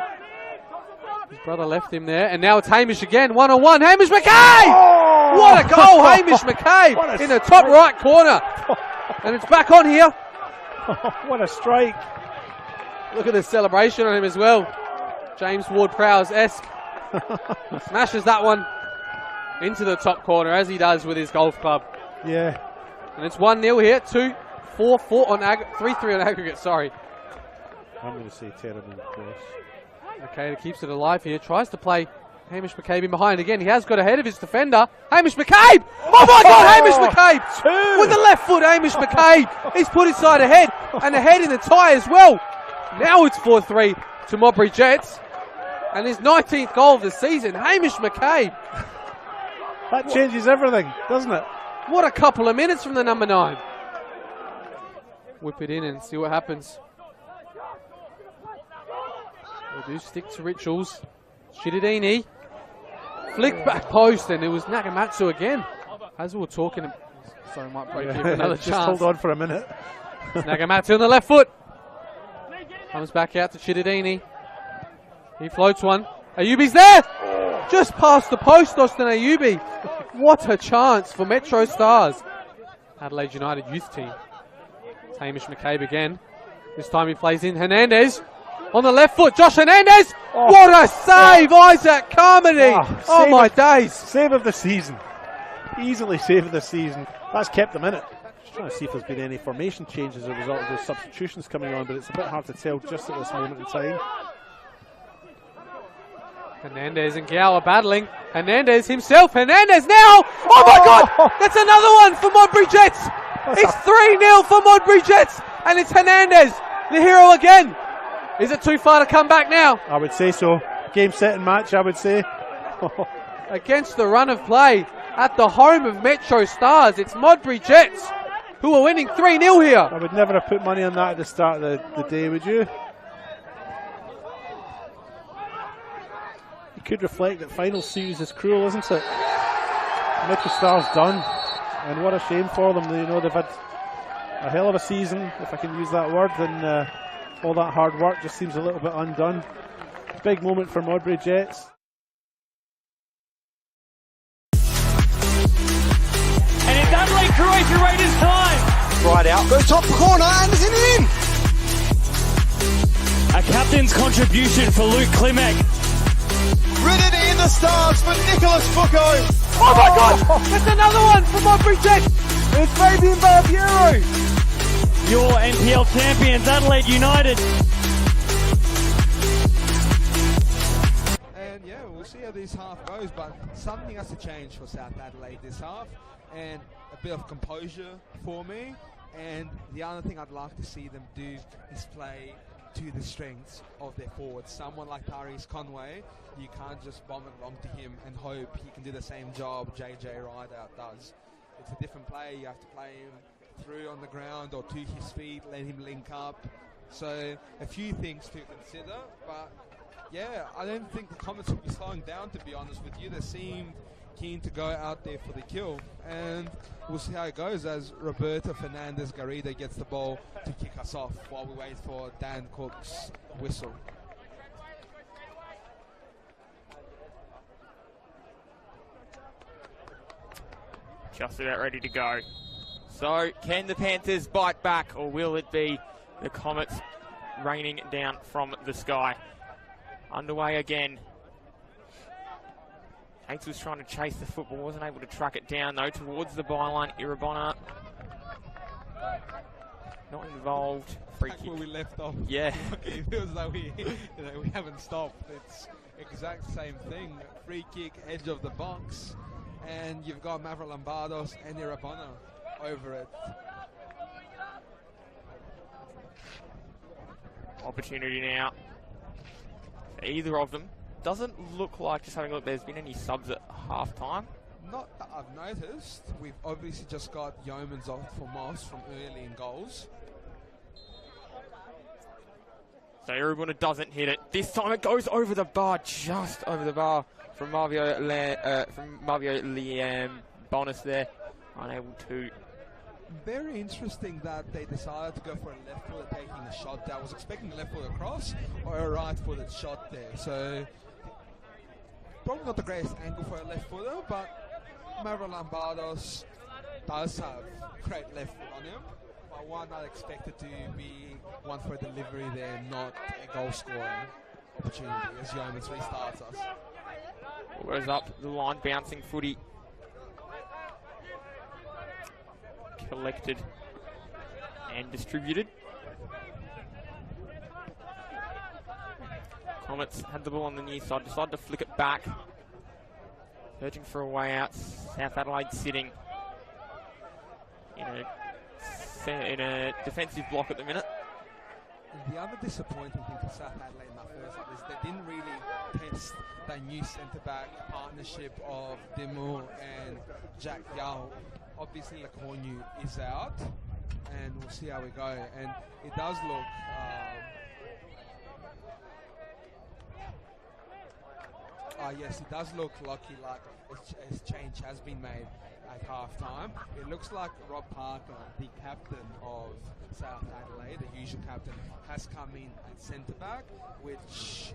His brother left him there. And now it's Hamish again. 1-on-1. Hamish McCabe! Oh! What a goal, Hamish McCabe in the top right corner. And it's back on here. What a strike. Look at the celebration on him as well. James Ward-Prowse-esque. Smashes that one into the top corner as he does with his golf club. Yeah. And it's 1-0 here. 3-3 on aggregate, sorry. I'm going to say terrible, of course. Okay, he keeps it alive here. Tries to play Hamish McCabe in behind again. He has got ahead of his defender. Hamish McCabe! Oh my God, Hamish McCabe! With the left foot, Hamish McCabe. He's put his side ahead and ahead in the tie as well. Now it's 4-3 to Modbury Jets. And his 19th goal of the season, Hamish McCabe. That changes everything, doesn't it? What a couple of minutes from the number 9. Whip it in and see what happens. They do stick to rituals. Shididini. Flick back post, and it was Nagamatsu again. As we were talking, sorry, might break here for another Just chance. hold on for a minute. Nagamatsu on the left foot. Comes back out to Shididini. He floats one. Ayubi's there! Just past the post, Austin Ayubi. What a chance for Metro Stars. Adelaide United youth team. It's Hamish McCabe again. This time he plays in Hernandez. On the left foot, Josh Hernandez. Oh. What a save, Isaac Carmody. Oh my days. Save of the season. Easily save of the season. That's kept them in it. Just trying to see if there's been any formation changes as a result of those substitutions coming on, but it's a bit hard to tell just at this moment in time. Hernandez and Gao are battling. Hernandez himself. Hernandez now. Oh my God. That's another one for Modbury Jets. It's 3-0 for Modbury Jets. And it's Hernandez, the hero again. Is it too far to come back now? I would say so. Game, set and match, I would say. Against the run of play at the home of Metro Stars, it's Modbury Jets who are winning 3-0 here. I would never have put money on that at the start of the day, would you? You could reflect that final series is cruel, isn't it? Metro Stars done, and what a shame for them. You know, they've had a hell of a season, if I can use that word, and all that hard work just seems a little bit undone. Big moment for Modbury Jets. And it's Adelaide Croatia Raiders time. Right out, goes top corner, Anderson in. A captain's contribution for Luke Klimek. Ridden in the stars for Nicholas Foucault. Oh my God! That's another one for Modbury Jets. It's Fabian Barbiero. Your NPL champions, Adelaide United. And yeah, we'll see how this half goes, but something has to change for South Adelaide this half, and a bit of composure for me. And the other thing I'd like to see them do is play to the strengths of their forwards. Someone like Tyrese Conway, you can't just bomb it along to him and hope he can do the same job JJ Rideout does. It's a different play. You have to play him through on the ground or to his feet, let him link up. So a few things to consider, but yeah, I don't think the Comets will be slowing down, to be honest with you. They seemed keen to go out there for the kill, and we'll see how it goes as Roberto Fernandez Garrido gets the ball to kick us off while we wait for Dan Cook's whistle. Just about ready to go. So, can the Panthers bite back, or will it be the Comets raining down from the sky? Underway again. Hates was trying to chase the football, wasn't able to track it down though, towards the byline. Irabona not involved. Free Back kick. where we left off. Yeah. It feels like we haven't stopped. It's exact same thing. Free kick, edge of the box, and you've got Maverick Lombardos and Irabona over it. Opportunity now for either of them. Doesn't look like, just having a look, there's been any subs at half time. Not that I've noticed. We've obviously just got Yeomans off for Moss from early in goals. So Irabuna doesn't hit it. This time it goes over the bar, just over the bar from Marvio Liam. Bonus there, unable to. Very interesting that they decided to go for a left-footed taking a shot there. I was expecting a left-footed cross or a right-footed shot there. So probably not the greatest angle for a left-footer, but Maverick Lombardos does have great left foot on him. But why not expect it to be one for delivery there, not a goal-scoring opportunity as Yeomans restarts us. Goes up the line, bouncing footy. Collected and distributed. Comets had the ball on the near side, decided to flick it back. searching for a way out. South Adelaide sitting in a defensive block at the minute. The other disappointing thing for South Adelaide in that first half is they didn't really test that new centre-back partnership of Dimu and Jack Yao. Obviously, Lacornu is out, and we'll see how we go. And it does look... yes, it does look lucky, like a change has been made at half-time. It looks like Rob Parker, the captain of South Adelaide, the usual captain, has come in at centre-back, which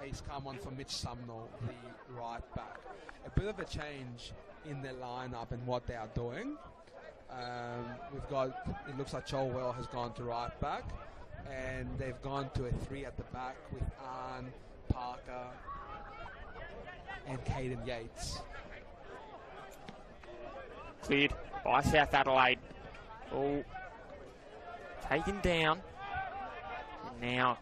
he's come on for Mitch Sumnall, the right-back. A bit of a change in their lineup and what they are doing. It looks like Joel Well has gone to right-back, and they've gone to a 3 at the back with Arn, Parker, and Caden Yates. Cleared by South Adelaide. All taken down. And now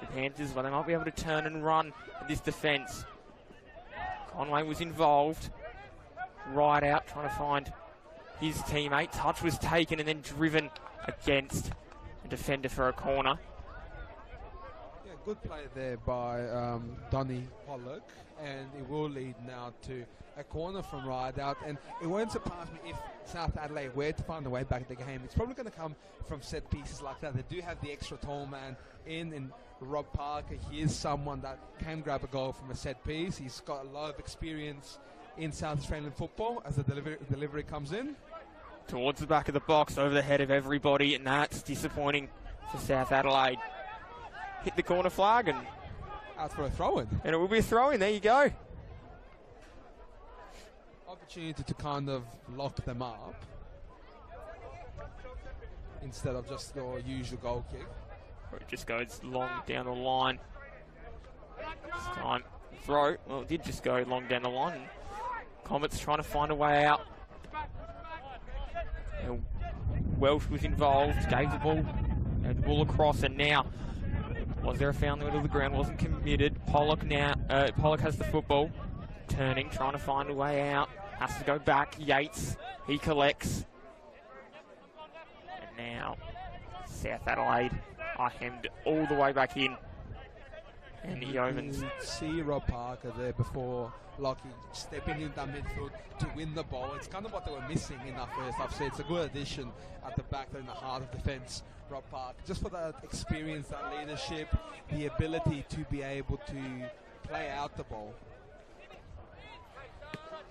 the Panthers, well, they might be able to turn and run this defence. Conway was involved. Right out, trying to find his teammate. Touch was taken and then driven against a defender for a corner. Yeah, good play there by Donny Pollock, and it will lead now to a corner from right out. And it won't surprise me if South Adelaide were to find a way back in the game. It's probably going to come from set pieces like that. They do have the extra tall man in Rob Parker. He is someone that can grab a goal from a set piece. He's got a lot of experience in South Australian football as the delivery comes in. Towards the back of the box, over the head of everybody, and that's disappointing for South Adelaide. Hit the corner flag and out for a throw-in. And it will be a throw-in, there you go. Opportunity to kind of lock them up instead of just your usual goal kick. Or it just goes long down the line. This time, throw. Well, it did just go long down the line. Comets trying to find a way out. And Welsh was involved, gave the ball and ball across, and now was there a foul in the middle of the ground? Wasn't committed. Pollock has the football, turning, trying to find a way out. Has to go back. Yates, he collects. And now South Adelaide are hemmed all the way back in. And the Yeomans. See Rob Parker there before Lockie stepping in that midfield to win the ball. It's kind of what they were missing in that first half. So it's a good addition at the back there in the heart of defence, Rob Parker. Just for that experience, that leadership, the ability to be able to play out the ball.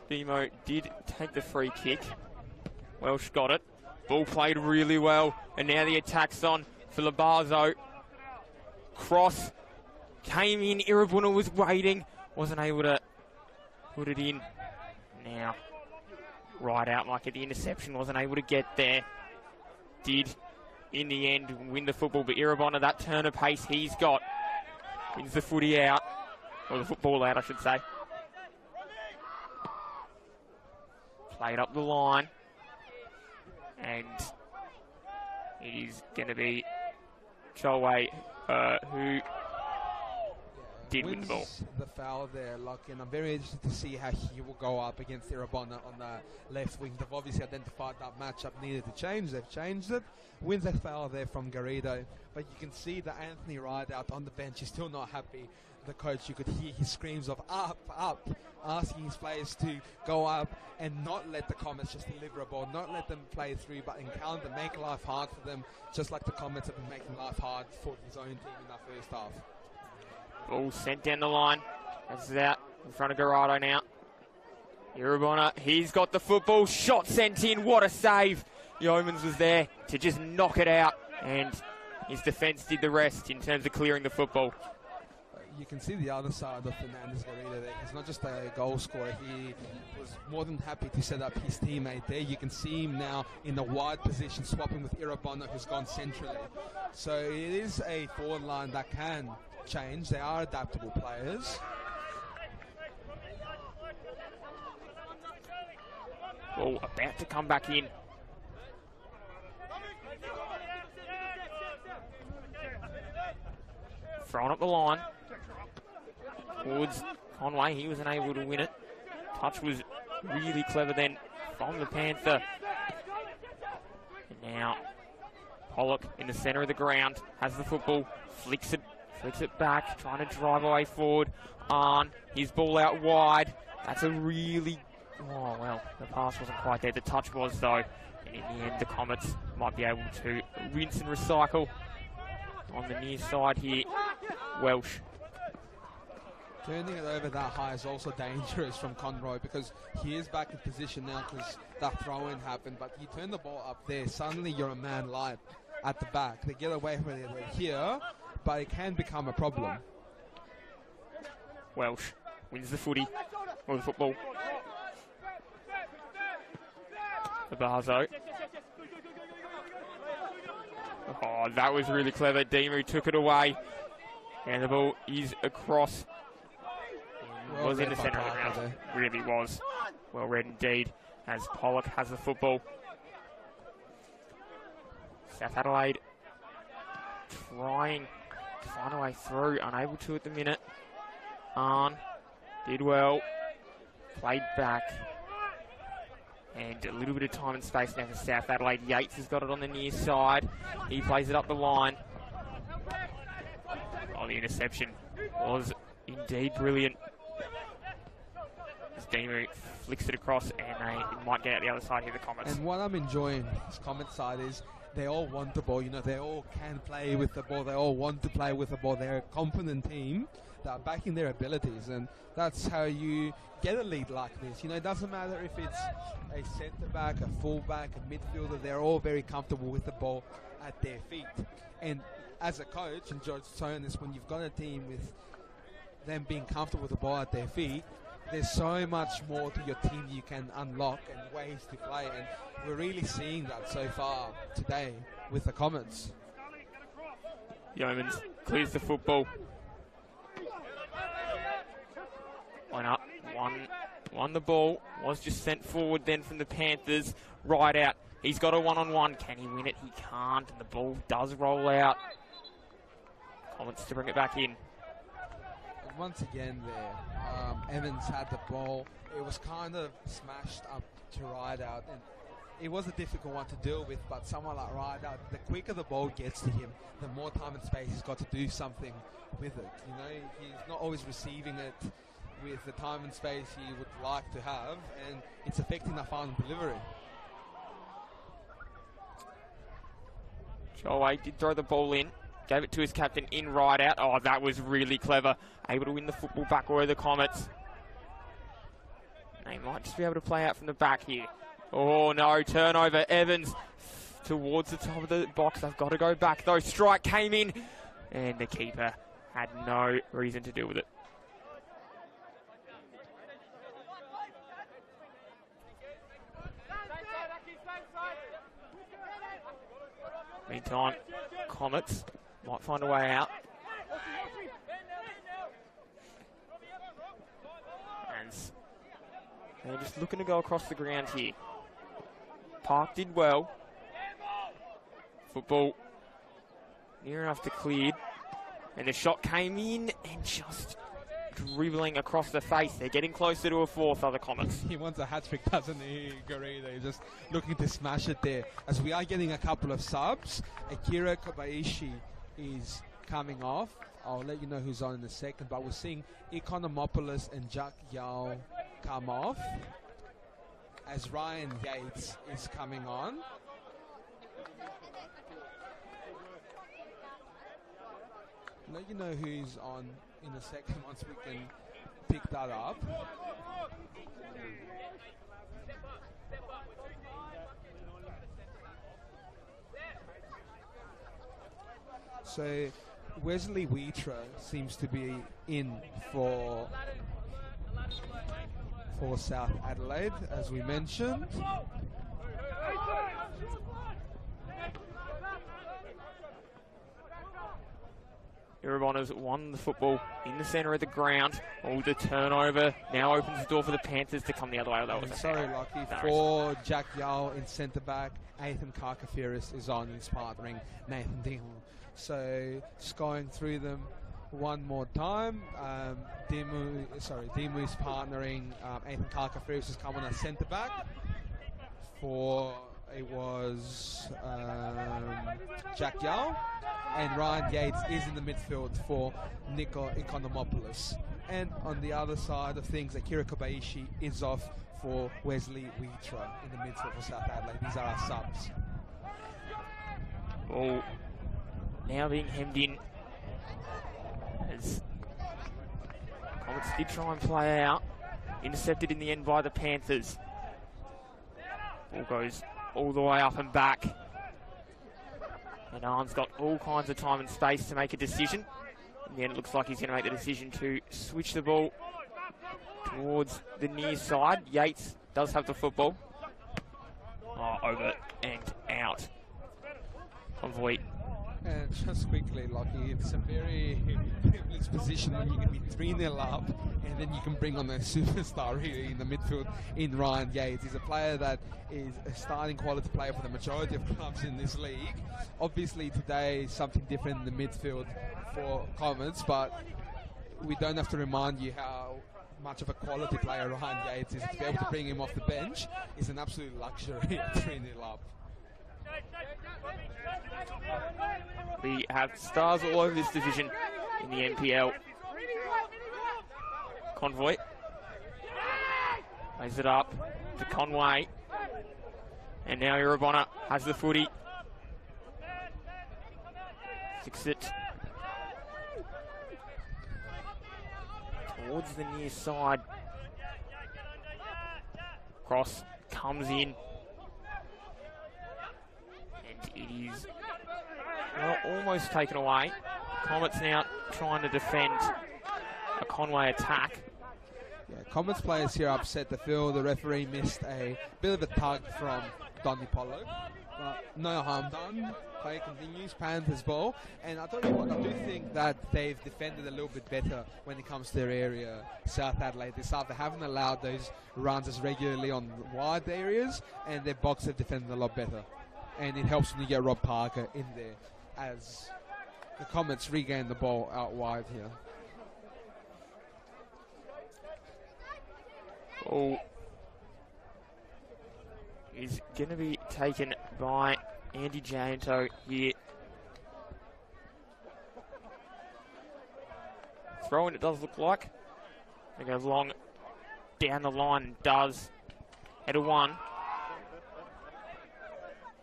Demo did take the free kick. Welsh got it. Ball played really well. And now the attack's on for Labarzo. Cross came in. Irabuna was waiting. Wasn't able to put it in. Now, right out like at the interception. Wasn't able to get there. Did, in the end, win the football. But Irabuna, that turn of pace he's got, wins the footy out. Or the football out, I should say. Played up the line. And it is going to be Cholway who did win the ball. The foul there, Lockie, and I'm very interested to see how he will go up against Irabona on the left wing. They've obviously identified that matchup needed to change. They've changed it. Wins a foul there from Garrido, but you can see that Anthony Rideout on the bench is still not happy. The coach, you could hear his screams of up, up, asking his players to go up and not let the Comets just deliver a ball, not let them play through, but encounter, make life hard for them, just like the Comets have been making life hard for his own team in that first half. Ball sent down the line. That's out in front of Garrido now. Irabona, he's got the football. Shot sent in. What a save. Yeomans was there to just knock it out, and his defence did the rest in terms of clearing the football. You can see the other side of Fernandez Garrido there. He's not just a goal scorer. He was more than happy to set up his teammate there. You can see him now in a wide position, swapping with Irabona, who's gone centrally. So it is a forward line that can change. They are adaptable players. Ball about to come back in. Thrown up the line. Woods Conway, he was unable to win it. Touch was really clever then from the Panther. And now Pollock in the centre of the ground has the football, flicks it back, trying to drive away forward. His ball out wide. That's a really, oh well, the pass wasn't quite there. The touch was though. And in the end, the Comets might be able to rinse and recycle on the near side here. Welsh. Turning it over that high is also dangerous from Conroy because he is back in position now because that throw-in happened. But you turn the ball up there, suddenly you're a man light at the back. They get away from it here, but it can become a problem. Welsh wins the footy, or the football. Abazo. Oh, that was really clever. Demu took it away. And the ball is across. Well, was in the centre of the ground. Really was. Well read indeed, as Pollock has the football. South Adelaide trying to find a way through. Unable to at the minute. Did well. Played back. And a little bit of time and space now for South Adelaide. Yates has got it on the near side. He plays it up the line. Oh, the interception was indeed brilliant. As Demu flicks it across and they might get out the other side here, the Comets. And what I'm enjoying this Comet side is they all want the ball. You know, they all can play with the ball. They all want to play with the ball. They're a competent team that are backing their abilities, and that's how you get a lead like this. You know, it doesn't matter if it's a centre-back, a full-back, a midfielder. They're all very comfortable with the ball at their feet. And as a coach, and George shown this, when you've got a team with them being comfortable with the ball at their feet, there's so much more to your team you can unlock and ways to play, and we're really seeing that so far today with the Comets. Yeomans clears the football. Went up, won the ball, was just sent forward then from the Panthers, right out. He's got a one-on-one. Can he win it? He can't, and the ball does roll out. Comets to bring it back in. And once again there, Evans had the ball. It was kind of smashed up to Rideout, and it was a difficult one to deal with, but someone like Rideout, the quicker the ball gets to him, the more time and space he's got to do something with it. You know, he's not always receiving it with the time and space he would like to have, and it's affecting the final delivery. Joey did throw the ball in, gave it to his captain in Rideout. Oh, that was really clever. Able to win the football back where the Comets. They might just be able to play out from the back here. Oh no, turnover. Evans towards the top of the box. They've got to go back though. Strike came in, and the keeper had no reason to deal with it. Meantime, Comets might find a way out. And they're just looking to go across the ground here. Park did well. Football near enough to cleared. And the shot came in and just dribbling across the face. They're getting closer to a fourth, other Comets. He wants a hat-trick, doesn't he, Garida? He's just looking to smash it there. As we are getting a couple of subs, Akira Kobayashi is coming off. I'll let you know who's on in a second, but we're seeing Economopoulos and Jack Yao come off as Ryan Yates is coming on. Let you know who's on in a second once we can pick that up. So Wesley Wheatra seems to be in for South Adelaide, as we mentioned. Iribon won the football in the centre of the ground. Oh, the turnover now opens the door for the Panthers to come the other way. That was so lucky for Jack Yao in centre back. Nathan Karkafiris is on, he's partnering Nathan Dingle. So just going through them, one more time. Dimu is partnering Ethan Kalkafrius has come on as centre back. It was Jack Yao, and Ryan Yates is in the midfield for Nico Economopoulos. And on the other side of things, Akira Kobayashi is off for Wesley Wheatra in the midfield for South Adelaide. These are our subs. Ball now being hemmed in as Comets did try and play out. Intercepted in the end by the Panthers. Ball goes all the way up and back. And Arn's got all kinds of time and space to make a decision. In the end, it looks like he's going to make the decision to switch the ball towards the near side. Yates does have the football. Over and out. Convoy. And just quickly, Lockie, it's a very privileged position when you can be 3-0 up and then you can bring on a superstar really in the midfield in Ryan Yates. He's a player that is a starting quality player for the majority of clubs in this league. Obviously today is something different in the midfield for Comets, but we don't have to remind you how much of a quality player Ryan Yates is. To be able to bring him off the bench is an absolute luxury at 3-0 up. We have stars all over this division in the NPL. Convoy lays it up to Conway. And now Irabona has the footy. Sticks it towards the near side. Cross comes in. And it is almost taken away. Comets now trying to defend a Conway attack. Yeah, Comets players here upset the field. The referee missed a bit of a tug from Donny Polo. But no harm done. Play continues. Panthers ball. And I tell you what, I do think that they've defended a little bit better when it comes to their area, South Adelaide. They haven't allowed those runs as regularly on wide areas, and their box have defended a lot better. And it helps when you get Rob Parker in there as the Comets regain the ball out wide here. Ball is going to be taken by Andy Janto here. Throw in it does look like. It goes long down the line and does. Header one.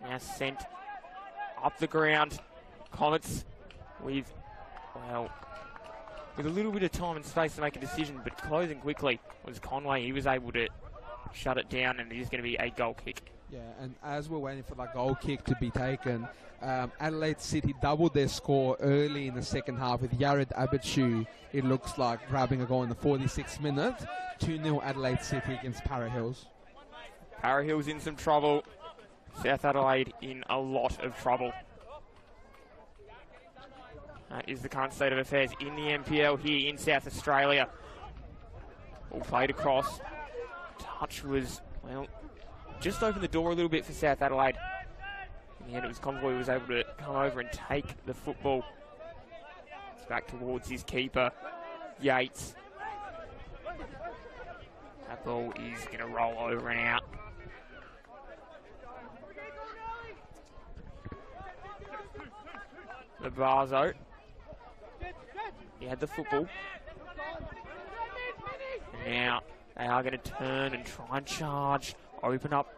Now sent up the ground. Comets with a little bit of time and space to make a decision, but closing quickly was Conway. He was able to shut it down, and it is going to be a goal kick. Yeah, and as we're waiting for that goal kick to be taken, Adelaide City doubled their score early in the second half with Yared Abachu, it looks like, grabbing a goal in the 46th minute. 2-0 Adelaide City against Para Hills. Para Hills in some trouble. South Adelaide in a lot of trouble. That is the current state of affairs in the NPL here in South Australia. All played across. Touch was, just opened the door a little bit for South Adelaide. In the end, it was Convoy who was able to come over and take the football. It's back towards his keeper, Yates. That ball is going to roll over and out. Labarzo. He had the football. And now they are going to turn and try and charge, open up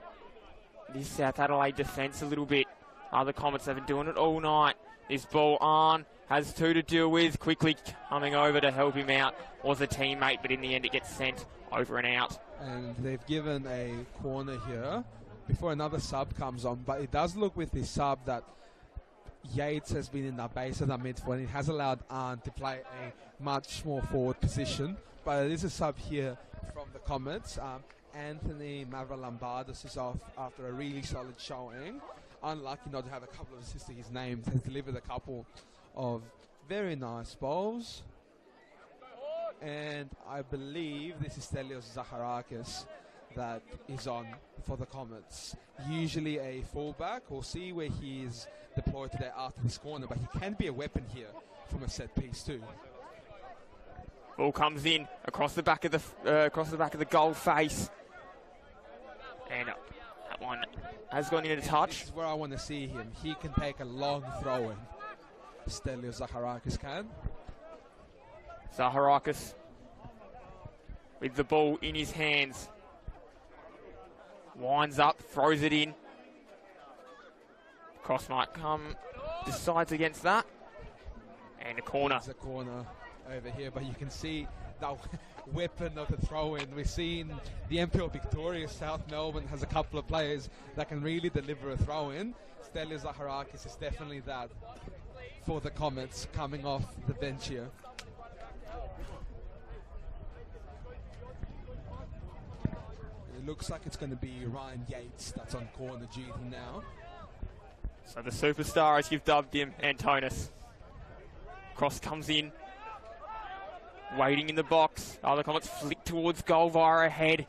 this South Adelaide defence a little bit. Other Comets have been doing it all night. This ball on, has two to deal with. Quickly coming over to help him out was a teammate, but in the end it gets sent over and out. And they've given a corner here before another sub comes on, but it does look with this sub that Yates has been in the base of the midfield, and it has allowed Arndt to play a much more forward position. But it is a sub here from the Comets. Anthony Mavrolambardos is off after a really solid showing. Unlucky not to have a couple of assists to his name. Has delivered a couple of very nice balls. And I believe this is Stelios Zaharakis that is on for the Comets. Usually a fullback. We'll see where he is deployed today after this corner, but he can be a weapon here from a set piece too. Ball comes in across the back of the goal face, and that one has gone in a touch. This is where I want to see him. He can take a long throw in. Stelios Zaharakis can. Zaharakis with the ball in his hands. Winds up, throws it in. Cross might come, decides against that. And a corner. There's a corner over here, but you can see the weapon of the throw-in. We've seen the NPL Victoria, South Melbourne has a couple of players that can really deliver a throw-in. Stelios Zaharakis is definitely that for the Comets coming off the bench here. It looks like it's going to be Ryan Yates that's on corner duty now. So the superstar, as you've dubbed him, Antonis. Cross comes in. Waiting in the box. Other Comets flick towards goal via a head.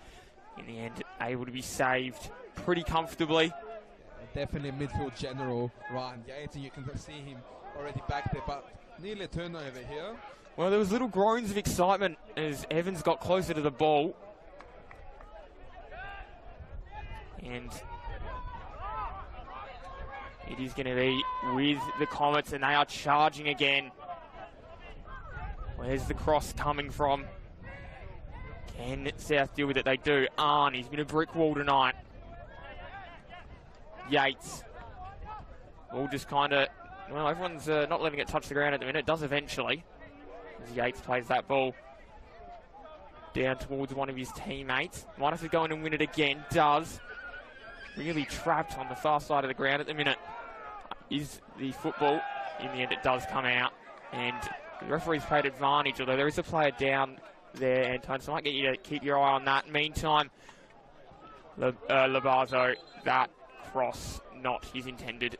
In the end, able to be saved pretty comfortably. Definitely midfield general, Ryan Yates, and you can see him already back there, but nearly a turnover here. Well, there was little groans of excitement as Evans got closer to the ball. And it is going to be with the Comets, and they are charging again. Where's the cross coming from? Can South deal with it? They do. Arn, he's been a brick wall tonight. Yates. All just kind of, well, everyone's not letting it touch the ground at the minute. It does eventually. As Yates plays that ball down towards one of his teammates. Might have to go in and win it again. Does. Really trapped on the far side of the ground at the minute. Is the football. In the end, it does come out. And the referee's paid advantage, although there is a player down there, Anton, so I might get you to keep your eye on that. Meantime, Labazo, that cross, not his intended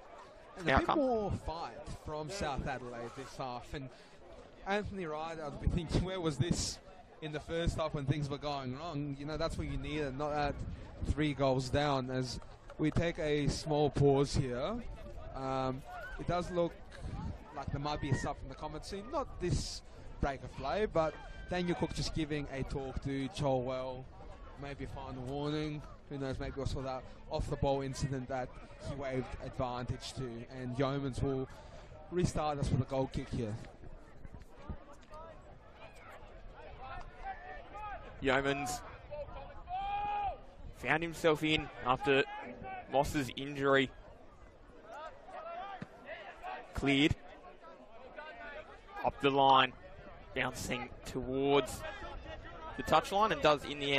and outcome. A bit more fight from South Adelaide this half. And Anthony Ryder, I've been thinking, where was this in the first half when things were going wrong? You know, that's what you need, and not at 3 goals down. As we take a small pause here, it does look like there might be a sub from the Comets scene. Not this break of play, but Daniel Cook just giving a talk to Cholwell, maybe a final warning. Who knows, maybe also that off-the-ball incident that he waved advantage to. And Yeomans will restart us with a goal kick here. Yeomans found himself in after Moss's injury. Cleared. Up the line. Bouncing towards the touchline, and does in the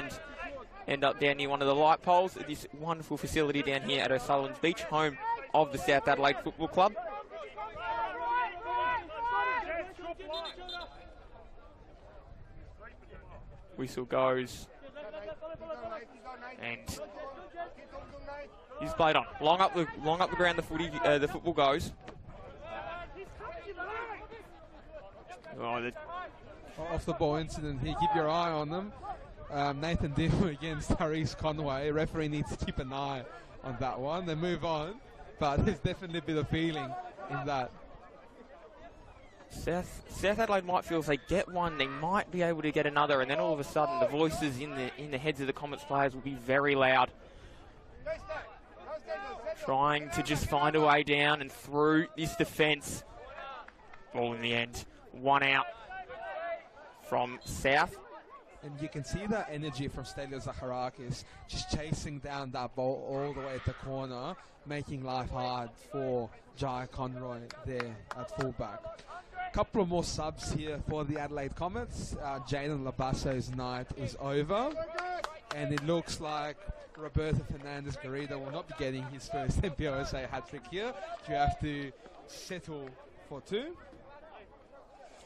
end up down near one of the light poles at this wonderful facility down here at O'Sullivan's Beach, home of the South Adelaide Football Club. Whistle goes, and he's played on. Long up the ground. The football goes. Off the ball incident here. Keep your eye on them. Nathan Dimmer against Haris Conway. Referee needs to keep an eye on that one. They move on, but there's definitely a bit of feeling in that. South Adelaide might feel if they get one, they might be able to get another, and then all of a sudden the voices in the heads of the Comets players will be very loud, trying to just find a way down and through this defence. Ball in the end, one out from South. And you can see that energy from Stelios Zaharakis, just chasing down that ball all the way at the corner, making life hard for Jai Conroy there at fullback. Couple of more subs here for the Adelaide Comets. Jaden Labasso's night is over, and it looks like Roberto Fernandez Garrido will not be getting his first NPLSA hat-trick here. You have to settle for 2.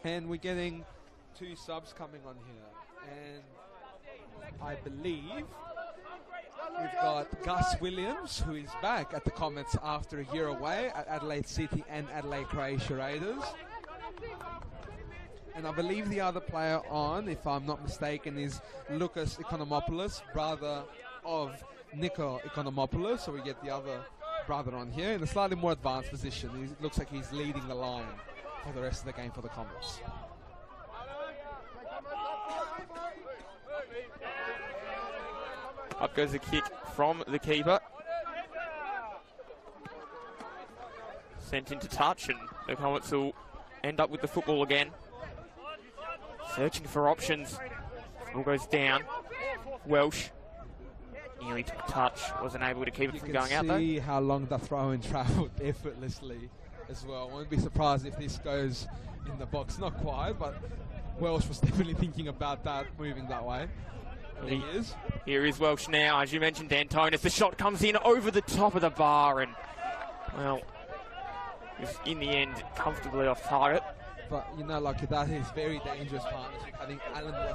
And we're getting 2 subs coming on here. And I believe we've got Gus Williams, who is back at the Comets after a year away at Adelaide City and Adelaide Croatia Raiders. And I believe the other player on, if I'm not mistaken, is Lucas Economopoulos, brother of Nico Economopoulos. So we get the other brother on here in a slightly more advanced position. It looks like he's leading the line for the rest of the game for the Comets. Up goes the kick from the keeper. Sent into touch, and the Comets will end up with the football again. Searching for options. Ball goes down. Welsh nearly took a touch, wasn't able to keep it from going out though. You can see how long the throw-in travelled effortlessly as well. Won't be surprised if this goes in the box. Not quite, but Welsh was definitely thinking about that, moving that way. And he is. Here is Welsh now, as you mentioned, Antonis. The shot comes in over the top of the bar, and, well, is in the end comfortably off target. But, you know, like that is very dangerous partnership. I think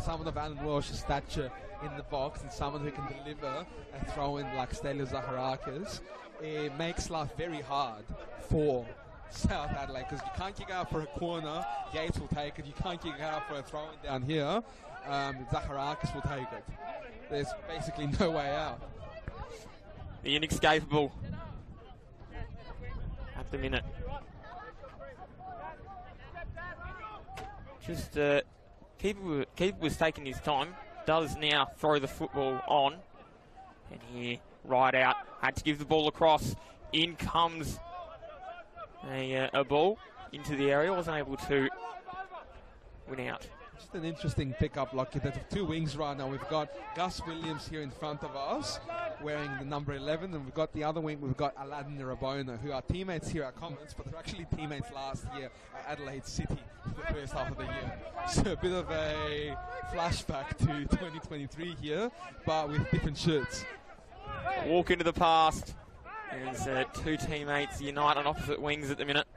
someone of Alan Welsh's stature in the box and someone who can deliver a throw-in like Stelios Zaharakis, it makes life very hard for South Adelaide, because you can't kick out for a corner, Yates will take it. You can't kick out for a throw-in down here, Zaharakis will take it. There's basically no way out. The inescapable at the minute. Just keeper was taking his time. Does now throw the football on, and here right out had to give the ball across. In comes a ball into the area. Wasn't able to win out. Just an interesting pickup, Lockie. There's two wings right now. We've got Gus Williams here in front of us, wearing the number 11, and we've got the other wing, we've got Aladdin Rabona, who are teammates here at Comets, but they're actually teammates last year at Adelaide City for the first half of the year. So a bit of a flashback to 2023 here, but with different shirts. Walk into the past. There's two teammates unite on opposite wings at the minute.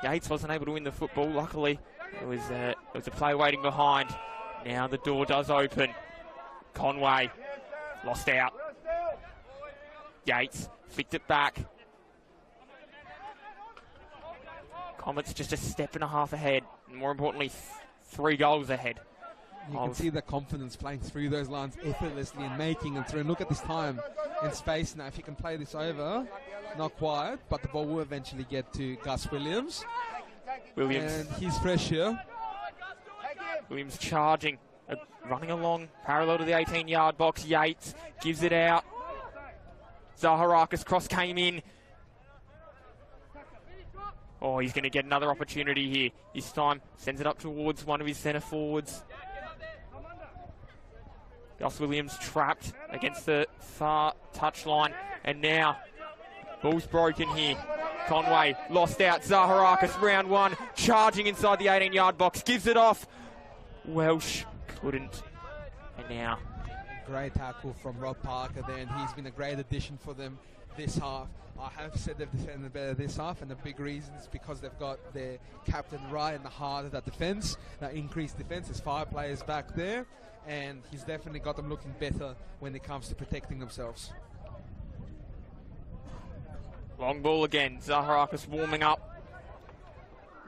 Yates wasn't able to win the football. Luckily, there was a play waiting behind. Now the door does open. Conway lost out. Yates flicked it back. Comets just a step and a half ahead. And more importantly, 3 goals ahead. You can see the confidence playing through those lines effortlessly and making them through. And look at this time and space now. If you can play this over, not quite, but the ball will eventually get to Gus Williams. And he's fresh here. Williams charging, running along, parallel to the 18-yard box. Yates gives it out. Zaharakis cross came in. Oh, he's going to get another opportunity here. This time, sends it up towards one of his centre forwards. Gus Williams trapped against the far touchline. And now, ball's broken here. Conway lost out. Zaharakis, round one, charging inside the 18-yard box. Gives it off. Welsh couldn't. And now. Great tackle from Rob Parker there, and he's been a great addition for them this half. I have said they've defended better this half, and the big reason is because they've got their captain right in the heart of that defence, that increased defence. There's 5 players back there, and he's definitely got them looking better when it comes to protecting themselves. Long ball again. Zaharakis warming up.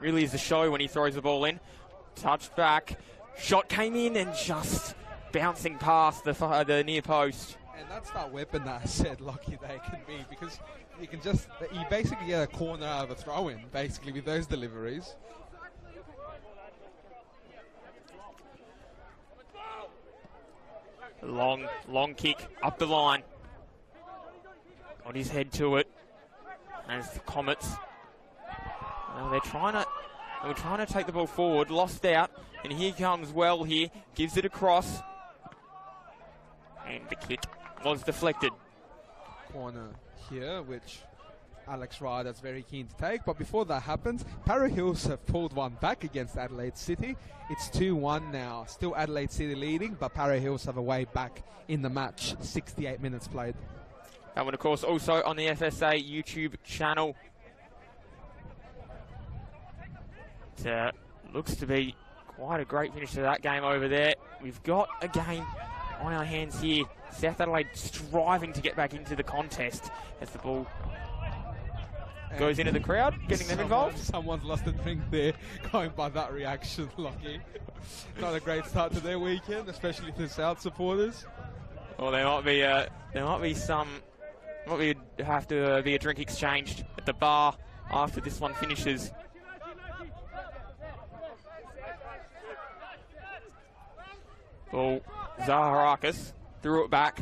Really is a show when he throws the ball in. Touched back. Shot came in and just bouncing past the near post. And that's that weapon that I said lucky they can be, because you basically get a corner out of a throw-in, basically, with those deliveries. Long kick up the line. Got his head to it. As the Comets, they're trying to take the ball forward, lost out, and here comes Well here, gives it across, and the kick was deflected. Corner here, which Alex Ryder's very keen to take, but before that happens, Para Hills have pulled one back against Adelaide City. It's 2-1 now, still Adelaide City leading, but Para Hills have a way back in the match, 68 minutes played. That one, of course, also on the FSA YouTube channel. It looks to be quite a great finish to that game over there. We've got a game on our hands here. South Adelaide striving to get back into the contest as the ball goes into the crowd, getting them involved. Someone's lost a drink there, going by that reaction, Lockie. Not a great start to their weekend, especially for the South supporters. Well, there might be have to be a drink exchanged at the bar after this one finishes. Ball, Zaharakis threw it back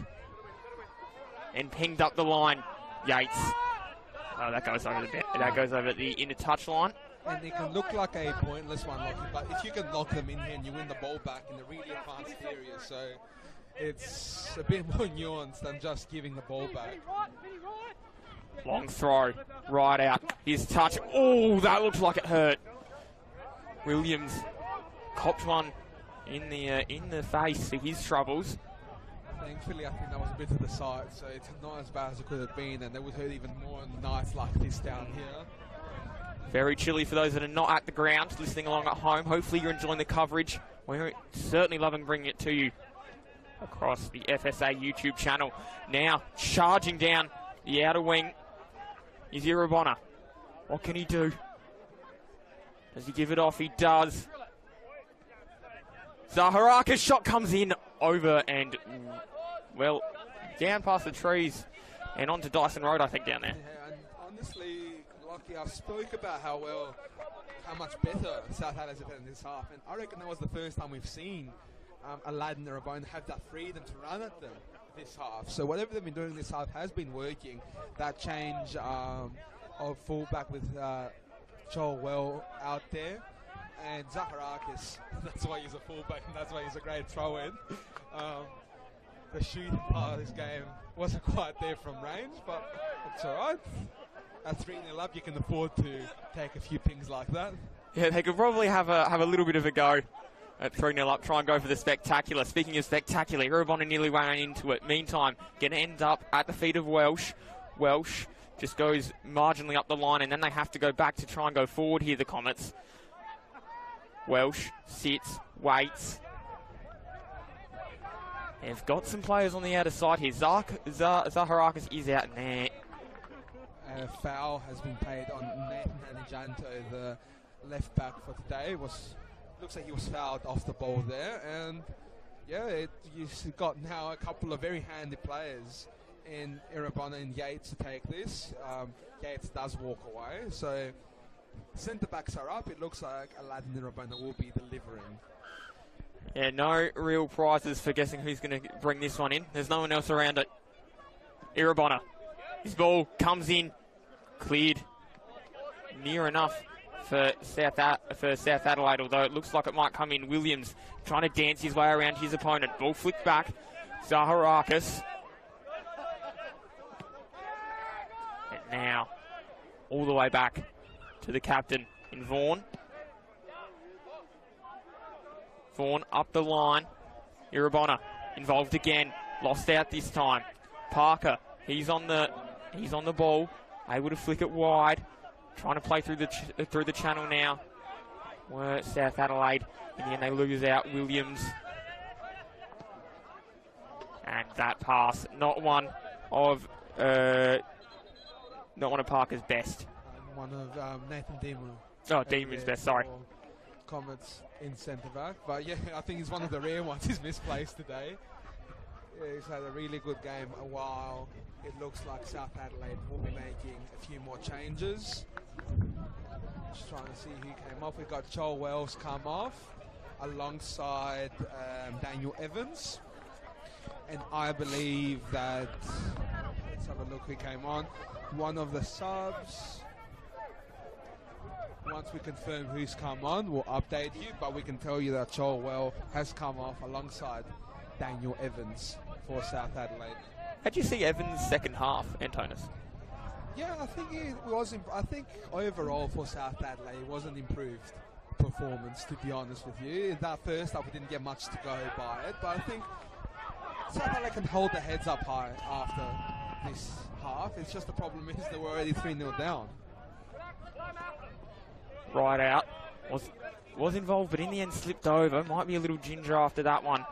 and pinged up the line. Yates. Oh, that goes over the inner touch line. And it can look like a pointless one, Lockie, but if you can lock them in here and you win the ball back in the really advanced area, so it's a bit more nuanced than just giving the ball back. Long throw, right out. His touch. Oh, that looks like it hurt. Williams copped one in the face for his troubles. Thankfully, I think that was a bit to the side, so it's not as bad as it could have been, and they would hurt even more on nights like this down here. Very chilly for those that are not at the ground, listening along at home. Hopefully you're enjoying the coverage. We're certainly loving bringing it to you across the FSA YouTube channel. Now, charging down the outer wing is Irabona. What can he do? Does he give it off? He does. Zaharaka's shot comes in over and, well, down past the trees and onto Dyson Road, I think, down there. Yeah, and honestly, Lockie, I spoke about how much better South Adelaide have been in this half, and I reckon that was the first time we've seen Adelaide and Irabona have that freedom to run at them this half. So whatever they've been doing this half has been working. That change of fullback with Joel Well out there, and Zaharakis, that's why he's a fullback and that's why he's a great throw-in. The shooting part of this game wasn't quite there from range, but it's alright. At 3-0 up, you can afford to take a few pings like that. Yeah, they could probably have a little bit of a go at 3-0 up, try and go for the spectacular. Speaking of spectacular, Irabona nearly ran into it. Meantime, going to end up at the feet of Welsh. Welsh just goes marginally up the line, and then they have to go back to try and go forward here, the Comets. Welsh sits, waits. They've got some players on the outer side here. Zaharakis is out there. A foul has been paid on Nathan Hanijanto, the left back for today. Looks like he was fouled off the ball there, and yeah, you've got now a couple of very handy players in Irabona and Yates to take this. Yates does walk away, so centre backs are up. It looks like Aladdin Irabona will be delivering. Yeah, no real prizes for guessing who's going to bring this one in. There's no one else around it. Irabona. His ball comes in, cleared near enough for South Adelaide, although it looks like it might come in. Williams trying to dance his way around his opponent. Ball flicked back. Zaharakis. And now, all the way back to the captain in Vaughan. Vaughan up the line. Irabona involved again. Lost out this time. Parker, he's on the ball, able to flick it wide, trying to play through the channel now. Were South Adelaide, in the end they lose out. Williams, and that pass, not one of Parker's best. One of Nathan Deemer. Oh, Deemer's best. Sorry. Comets in centre back, but yeah, I think he's one of the rare ones he's misplaced today. Yeah, he's had a really good game a while. It looks like South Adelaide will be making a few more changes. Just trying to see who came off. We've got Joel Wells come off alongside Daniel Evans. And I believe that, let's have a look who came on. One of the subs, once we confirm who's come on, we'll update you, but we can tell you that Joel Well has come off alongside Daniel Evans for South Adelaide. How'd you see Evans' second half, Antonis? Yeah, I think it was. I think overall for South Adelaide, it was an improved performance, to be honest with you. In that first half, we didn't get much to go by it, but I think South Adelaide can hold their heads up high after this half. It's just the problem is they were already 3-0 down. Right out. Was involved, but in the end slipped over. Might be a little ginger after that one.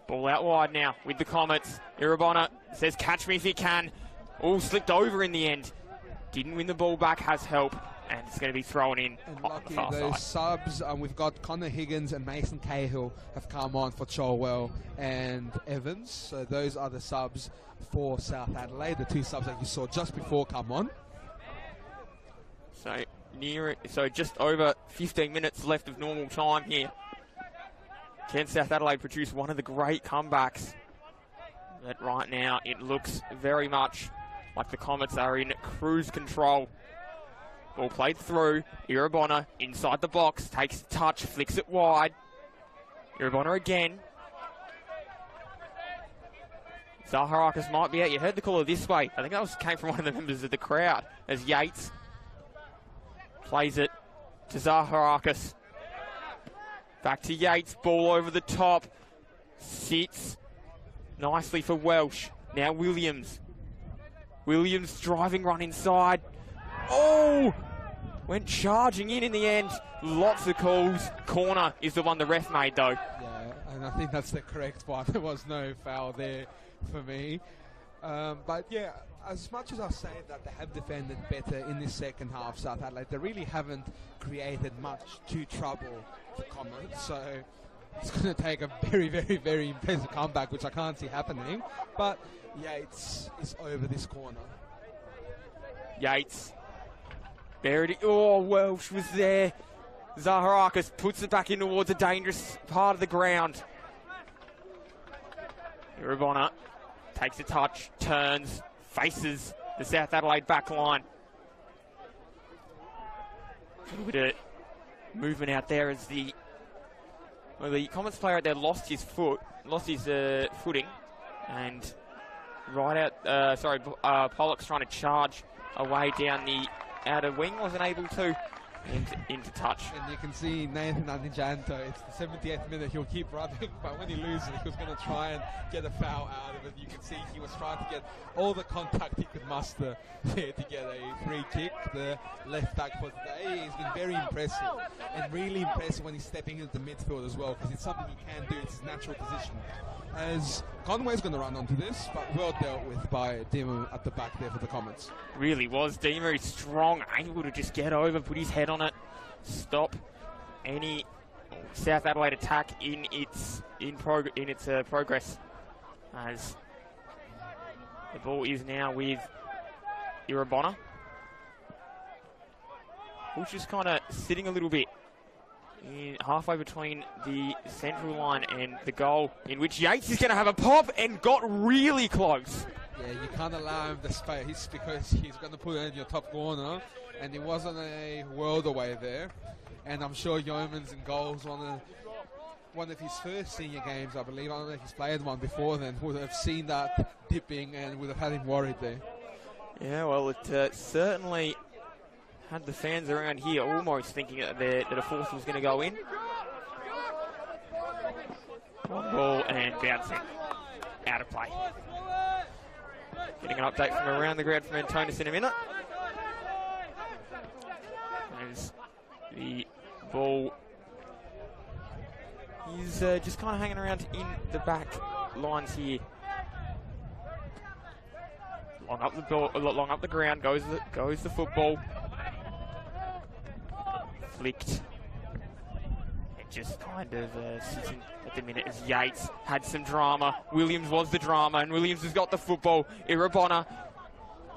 Ball out wide now with the Comets. Irabona says, catch me if you can. All slipped over in the end. Didn't win the ball back, has help. And it's going to be thrown in on the far those side. Subs, we've got Connor Higgins and Mason Cahill have come on for Cholwell and Evans. So those are the subs for South Adelaide, the two subs that you saw just before come on. So just over 15 minutes left of normal time here. Can South Adelaide produce one of the great comebacks? But right now it looks very much like the Comets are in cruise control. Ball played through. Irabona inside the box, takes the touch, flicks it wide. Irabona again. Zaharakis might be out. You heard the caller this way. I think that came from one of the members of the crowd as Yates plays it to Zaharakis. Back to Yates. Ball over the top. Sits nicely for Welsh. Now Williams. Williams driving run inside. Oh! Went charging in the end. Lots of calls. Corner is the one the ref made though. Yeah, and I think that's the correct one. There was no foul there for me. But yeah, as much as I say that they have defended better in this second half, South Adelaide, they really haven't created much to trouble the Comets. So it's going to take a very, very, very impressive comeback, which I can't see happening. But Yates is over this corner. Yates. Buried it. Oh, Welsh was there. Zaharakis puts it back in towards a dangerous part of the ground. Irabona takes a touch, turns, faces the South Adelaide back line. A little bit of movement out there as the Comets player out there lost his footing, and right out. Pollock's trying to charge away down the outer wing, wasn't able to, and into touch. And you can see Nathan Adijanto, it's the 78th minute, he'll keep running, but when he loses, he was going to try and get a foul out of it. You can see he was trying to get all the contact he could muster there to get a free kick. The left back for today, he's been very impressive, and really impressive when he's stepping into the midfield as well, because it's something he can do, it's his natural position. As Conway's going to run onto this, but well dealt with by Dimo at the back there for the Comets. Really was. Dimo strong, able to just get over, put his head on it, stop any South Adelaide attack in its progress. As the ball is now with Irabona, who's just kind of sitting a little bit halfway between the central line and the goal, in which Yates is going to have a pop and got really close. Yeah, you can't allow him the space because he's going to put it in your top corner, and he wasn't a world away there. And I'm sure Yeoman's in goals one of his first senior games, I believe. I don't know if he's played one before then, would have seen that dipping and would have had him worried there. Yeah, well, it certainly had the fans around here almost thinking that a fourth was going to go in. One ball and bouncing. Out of play. Getting an update from around the ground from Antonis in a minute. As the ball is just kind of hanging around in the back lines here. Long up the ground goes the football. Flicked. It just kind of sitting at the minute as Yates had some drama. Williams was the drama, and Williams has got the football. Irabona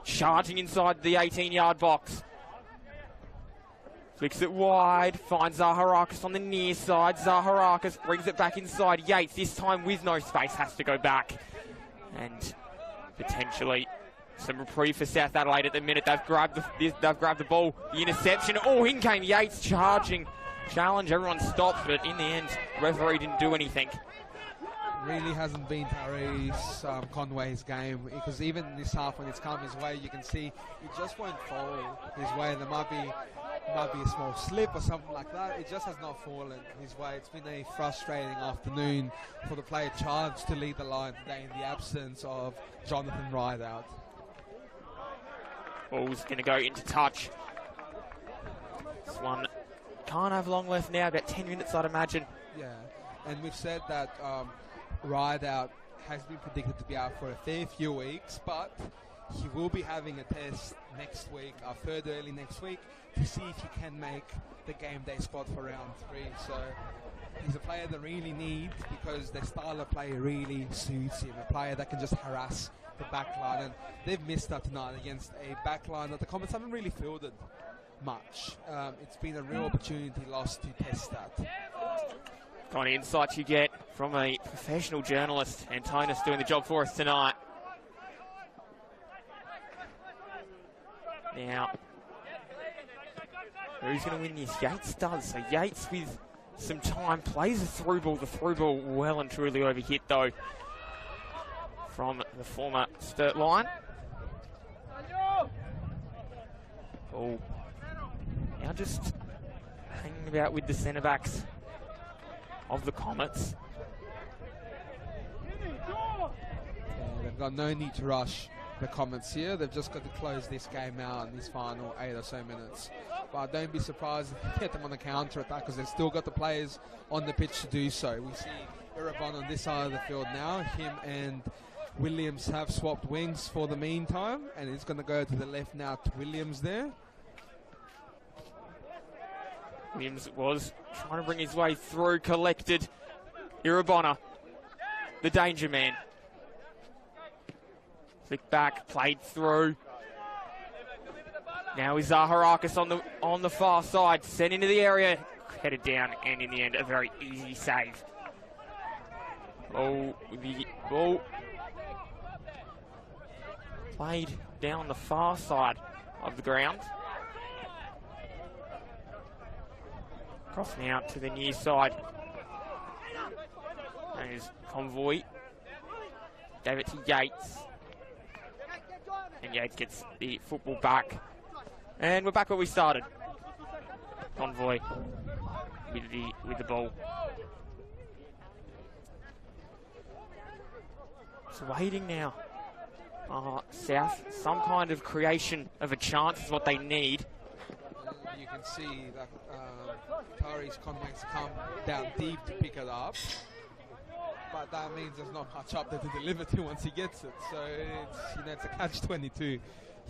charging inside the 18-yard box. Flicks it wide, finds Zaharakis on the near side. Zaharakis brings it back inside. Yates, this time with no space, has to go back. And potentially some reprieve for South Adelaide at the minute. They've grabbed the ball. The interception. Oh, in came Yates charging. Challenge. Everyone stopped, but in the end, the referee didn't do anything. Really hasn't been Tyrese Conway's game, because even this half when it's come his way, you can see it just won't fall his way. There might be a small slip or something like that. It just has not fallen his way. It's been a frustrating afternoon for the player charged to lead the line today in the absence of Jonathan Rideout. Ball's going to go into touch. This one can't have long left now, about 10 minutes I'd imagine. Yeah, and we've said that Rideout has been predicted to be out for a fair few weeks, but he will be having a test next week, further early next week, to see if he can make the game day squad for round 3. So he's a player that really needs, because their style of play really suits him, a player that can just harass the back line, and they've missed that tonight against a back line that the Comets haven't really fielded much. It's been a real opportunity lost to test that. Kind of insight you get from a professional journalist. Antonis doing the job for us tonight. Now, who's going to win this? Yates does. So Yates with some time plays the through ball. The through ball well and truly overhit though from the former Sturt line. Oh, now just hanging about with the centre backs of the Comets. Yeah, they've got no need to rush the Comets here. They've just got to close this game out in these final 8 or so minutes. But don't be surprised if they get them on the counter attack, because they've still got the players on the pitch to do so. We see Irabon on this side of the field now. Him and Williams have swapped wings for the meantime, and he's going to go to the left now to Williams there. Williams was trying to bring his way through, collected. Irabona, the danger man. Flick back, played through. Now is Zaharakis on the far side, sent into the area, headed down, and in the end, a very easy save. Oh, the ball played down the far side of the ground. Cross now to the near side. There's Convoy. Gave it to Yates. And Yates gets the football back. And we're back where we started. Convoy with the ball. It's waiting now. South, some kind of creation of a chance is what they need. You can see that Tari's Conway's come down deep to pick it up, but that means there's not much up there to deliver to once he gets it. So it's a catch-22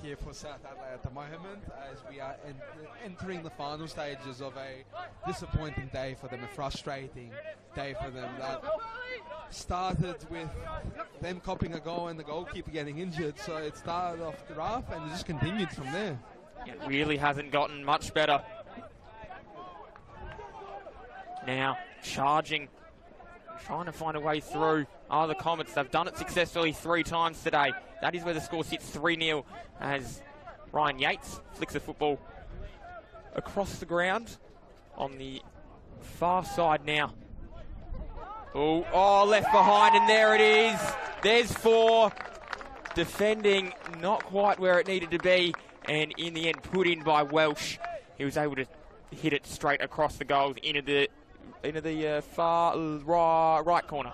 here for South Adelaide at the moment, as we are entering the final stages of a disappointing day for them, a frustrating day for them that started with them copping a goal and the goalkeeper getting injured. So it started off rough and it just continued from there. It really hasn't gotten much better. Now charging, trying to find a way through are the Comets. They've done it successfully 3 times today. That is where the score sits, 3-0, as Ryan Yates flicks the football across the on the far side now. Oh, left behind, and there it is. There's 4. Defending not quite where it needed to be, and in the end put in by Welsh. He was able to hit it straight across the goals into the far right corner.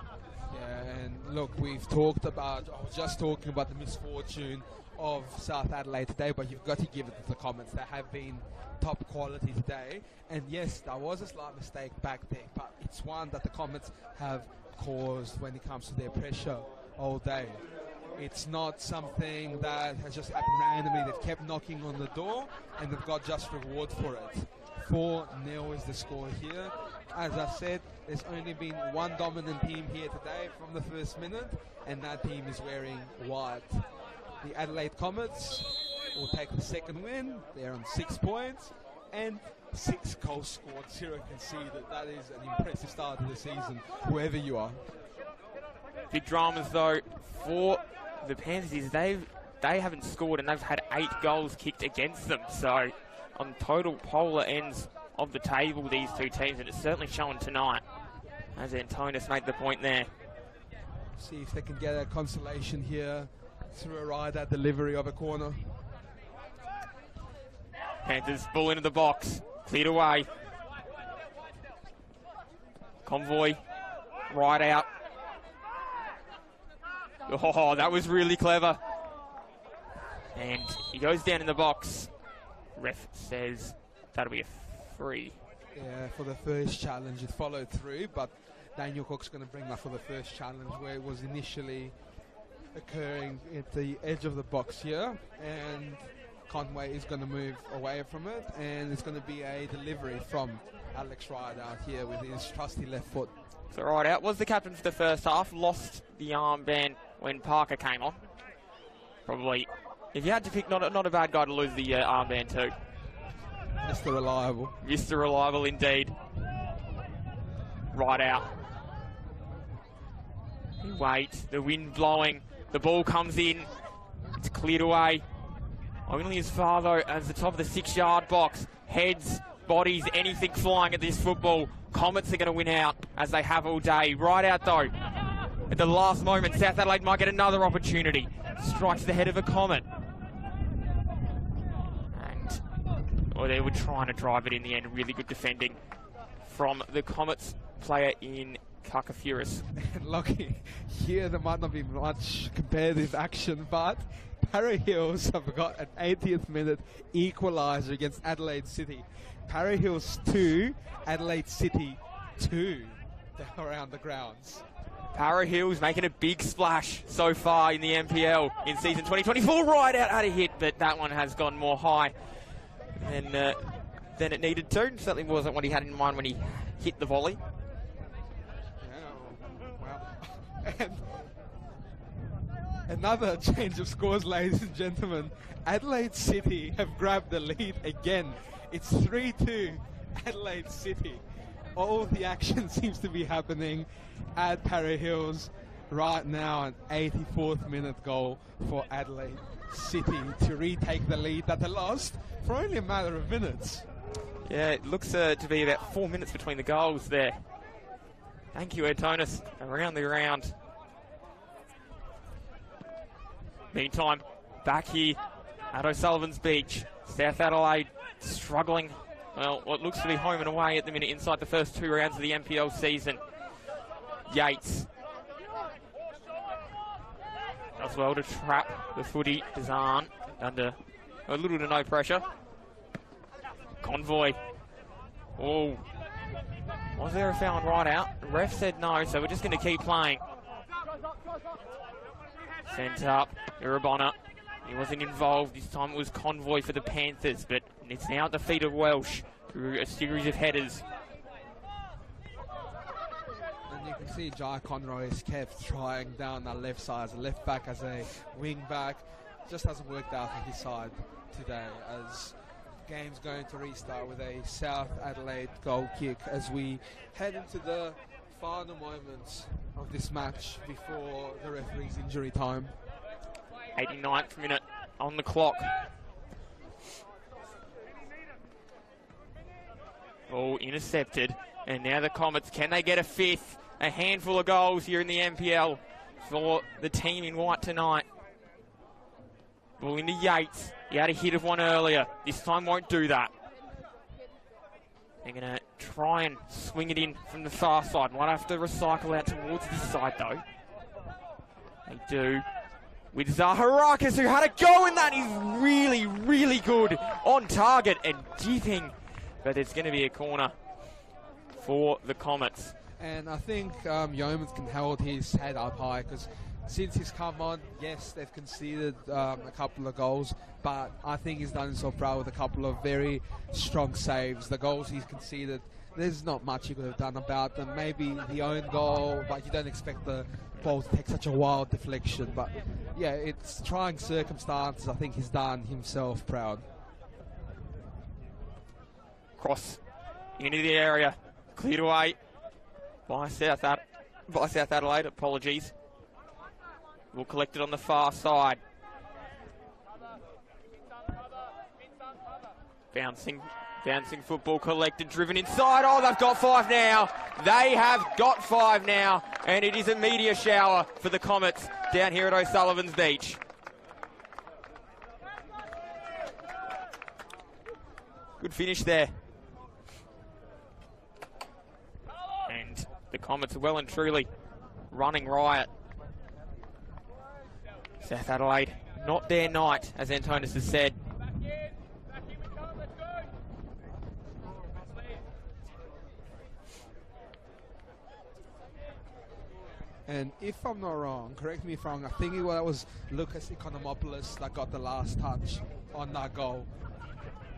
Yeah, and look, I was just talking about the misfortune of South Adelaide today, but you've got to give it to the Comets. They have been top quality today, and yes, there was a slight mistake back there, but it's one that the Comets have caused when it comes to their pressure all day. It's not something that has just happened randomly. They've kept knocking on the door, and they've got just reward for it. 4-0 is the score here. As I said, there's only been one dominant team here today from the first minute, and that team is wearing white. The Adelaide Comets will take the second win. They're on 6 points and 6 goals scored, 0 conceded. That is an impressive start to the season, whoever you are. Big dramas though for the Panthers. They haven't scored and they've had 8 goals kicked against them. So on total polar ends of the table, these two teams, and it's certainly shown tonight, as Antonis made the point there. See if they can get a consolation here through a ride-out delivery of a corner. Panthers ball into the box, cleared away. Convoy, right out. Oh, that was really clever. And he goes down in the box. Ref says that'll be a free. Yeah, for the first challenge, it followed through, but Daniel Cook's going to bring that for the first challenge, where it was initially occurring at the edge of the box here, and Conway is going to move away from it, and it's going to be a delivery from Alex Ryder out here with his trusty left foot. So Ryder was the captain for the first half, lost the armband when Parker came on. Probably, if you had to pick, not a bad guy to lose the armband too. Mr. Reliable. Mr. Reliable indeed. right out. He waits, the wind blowing, the ball comes in, it's cleared away. Only as far though as the top of the 6-yard box. Heads, bodies, anything flying at this football. Comets are going to win out, as they have all day. Right out though, at the last moment, South Adelaide might get another opportunity. Strikes the head of a Comet. And they were trying to drive it in the end. Really good defending from the Comets player in Kakafuris. Lucky, here there might not be much competitive action, but Para Hills have got an 80th minute equaliser against Adelaide City. Para Hills 2, Adelaide City 2 around the grounds. Para Hills making a big splash so far in the NPL in season 2024. Right out had a hit, but that one has gone more high than it needed to. Certainly wasn't what he had in mind when he hit the volley. And another change of scores, ladies and gentlemen. Adelaide City have grabbed the lead again. It's 3-2 Adelaide City. All the action seems to be happening at Para Hills right now. An 84th minute goal for Adelaide City to retake the lead that they lost for only a matter of minutes. Yeah, it looks to be about 4 minutes between the goals there. Thank you, Antonis. Around the ground. Meantime, back here at O'Sullivan's Beach, South Adelaide struggling. Well, what looks to be home and away at the minute inside the first 2 rounds of the NPL season. Yates does well to trap the footy. Dazan under a little to no pressure. Convoy. Oh. Was there a foul right out? The ref said no, so we're just going to keep playing. Sent up, Irabona. He wasn't involved. This time it was Convoy for the Panthers, but it's now at the feet of Welsh through a series of headers. And you can see Jai Conroy is kept trying down the left side as a left back, as a wing back. Just hasn't worked out for his side today, as game's going to restart with a South Adelaide goal kick as we head into the final moments of this match before the referee's injury time. 89th minute on the clock. Ball intercepted, and now the Comets, can they get a 5th? A handful of goals here in the NPL for the team in white tonight. Ball into Yates. He had a hit of one earlier. This time won't do that. They're going to try and swing it in from the far side. Might have to recycle out towards this side, though. They do. With Zaharakis, who had a go in that. He's really, really good on target and dipping. But it's going to be a corner for the Comets. And I think Yeomans can hold his head up high, because since he's come on, yes, they've conceded a couple of goals, but I think he's done himself proud with a couple of very strong saves. The goals he's conceded, there's not much he could have done about them. Maybe the own goal, but you don't expect the ball to take such a wild deflection. But yeah, it's trying circumstances. I think he's done himself proud. Cross into the area, cleared away by South Adelaide. Apologies. We'll collect it on the far side. Bouncing football collected, driven inside. Oh, they've got 5 now. They have got 5 now, and it is a meteor shower for the Comets down here at O'Sullivan's Beach. Good finish there. And the Comets are well and truly running riot. South Adelaide, not their night, as Antonis has said. And if I'm not wrong, correct me if I'm wrong, I think it was Lucas Economopoulos that got the last touch on that goal,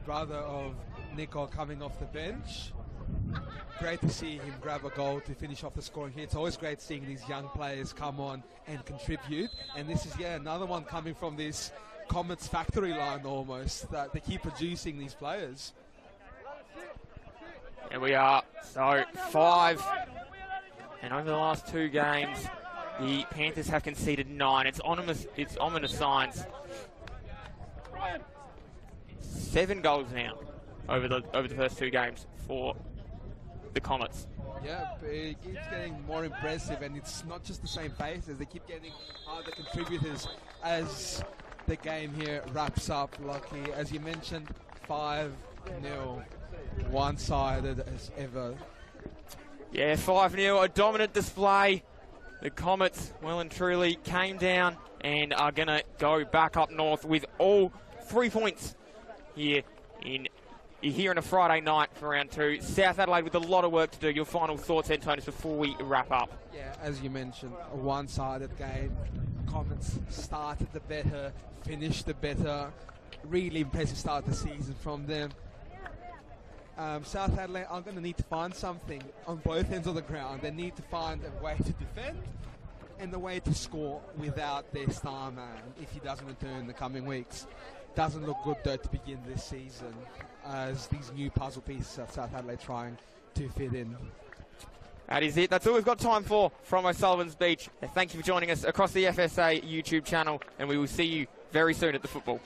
rather of Nico coming off the bench. Great to see him grab a goal to finish off the scoring here. It's always great seeing these young players come on and contribute. And this is, another one coming from this Comets factory line almost, that they keep producing these players. Here we are. So 5 And over the last 2 games, the Panthers have conceded 9. It's ominous signs. 7 goals now over the first 2 games for the Comets. Yeah, it keeps getting more impressive, and it's not just the same faces. They keep getting other contributors as the game here wraps up. Lucky, as you mentioned, 5-0, one-sided as ever. Yeah, 5-0, a dominant display. The Comets, well and truly, came down and are going to go back up north with all 3 points here on a Friday night for round 2. South Adelaide with a lot of work to do. Your final thoughts, Antonis, before we wrap up? Yeah, as you mentioned, a one-sided game. Comets started the better, finished the better. Really impressive start of the season from them. South Adelaide are going to need to find something on both ends of the ground. They need to find a way to defend and a way to score without their star man if he doesn't return in the coming weeks. Doesn't look good though to begin this season as these new puzzle pieces of South Adelaide trying to fit in. That is it. That's all we've got time for from O'Sullivan's Beach. Thank you for joining us across the FSA YouTube channel, and we will see you very soon at the football.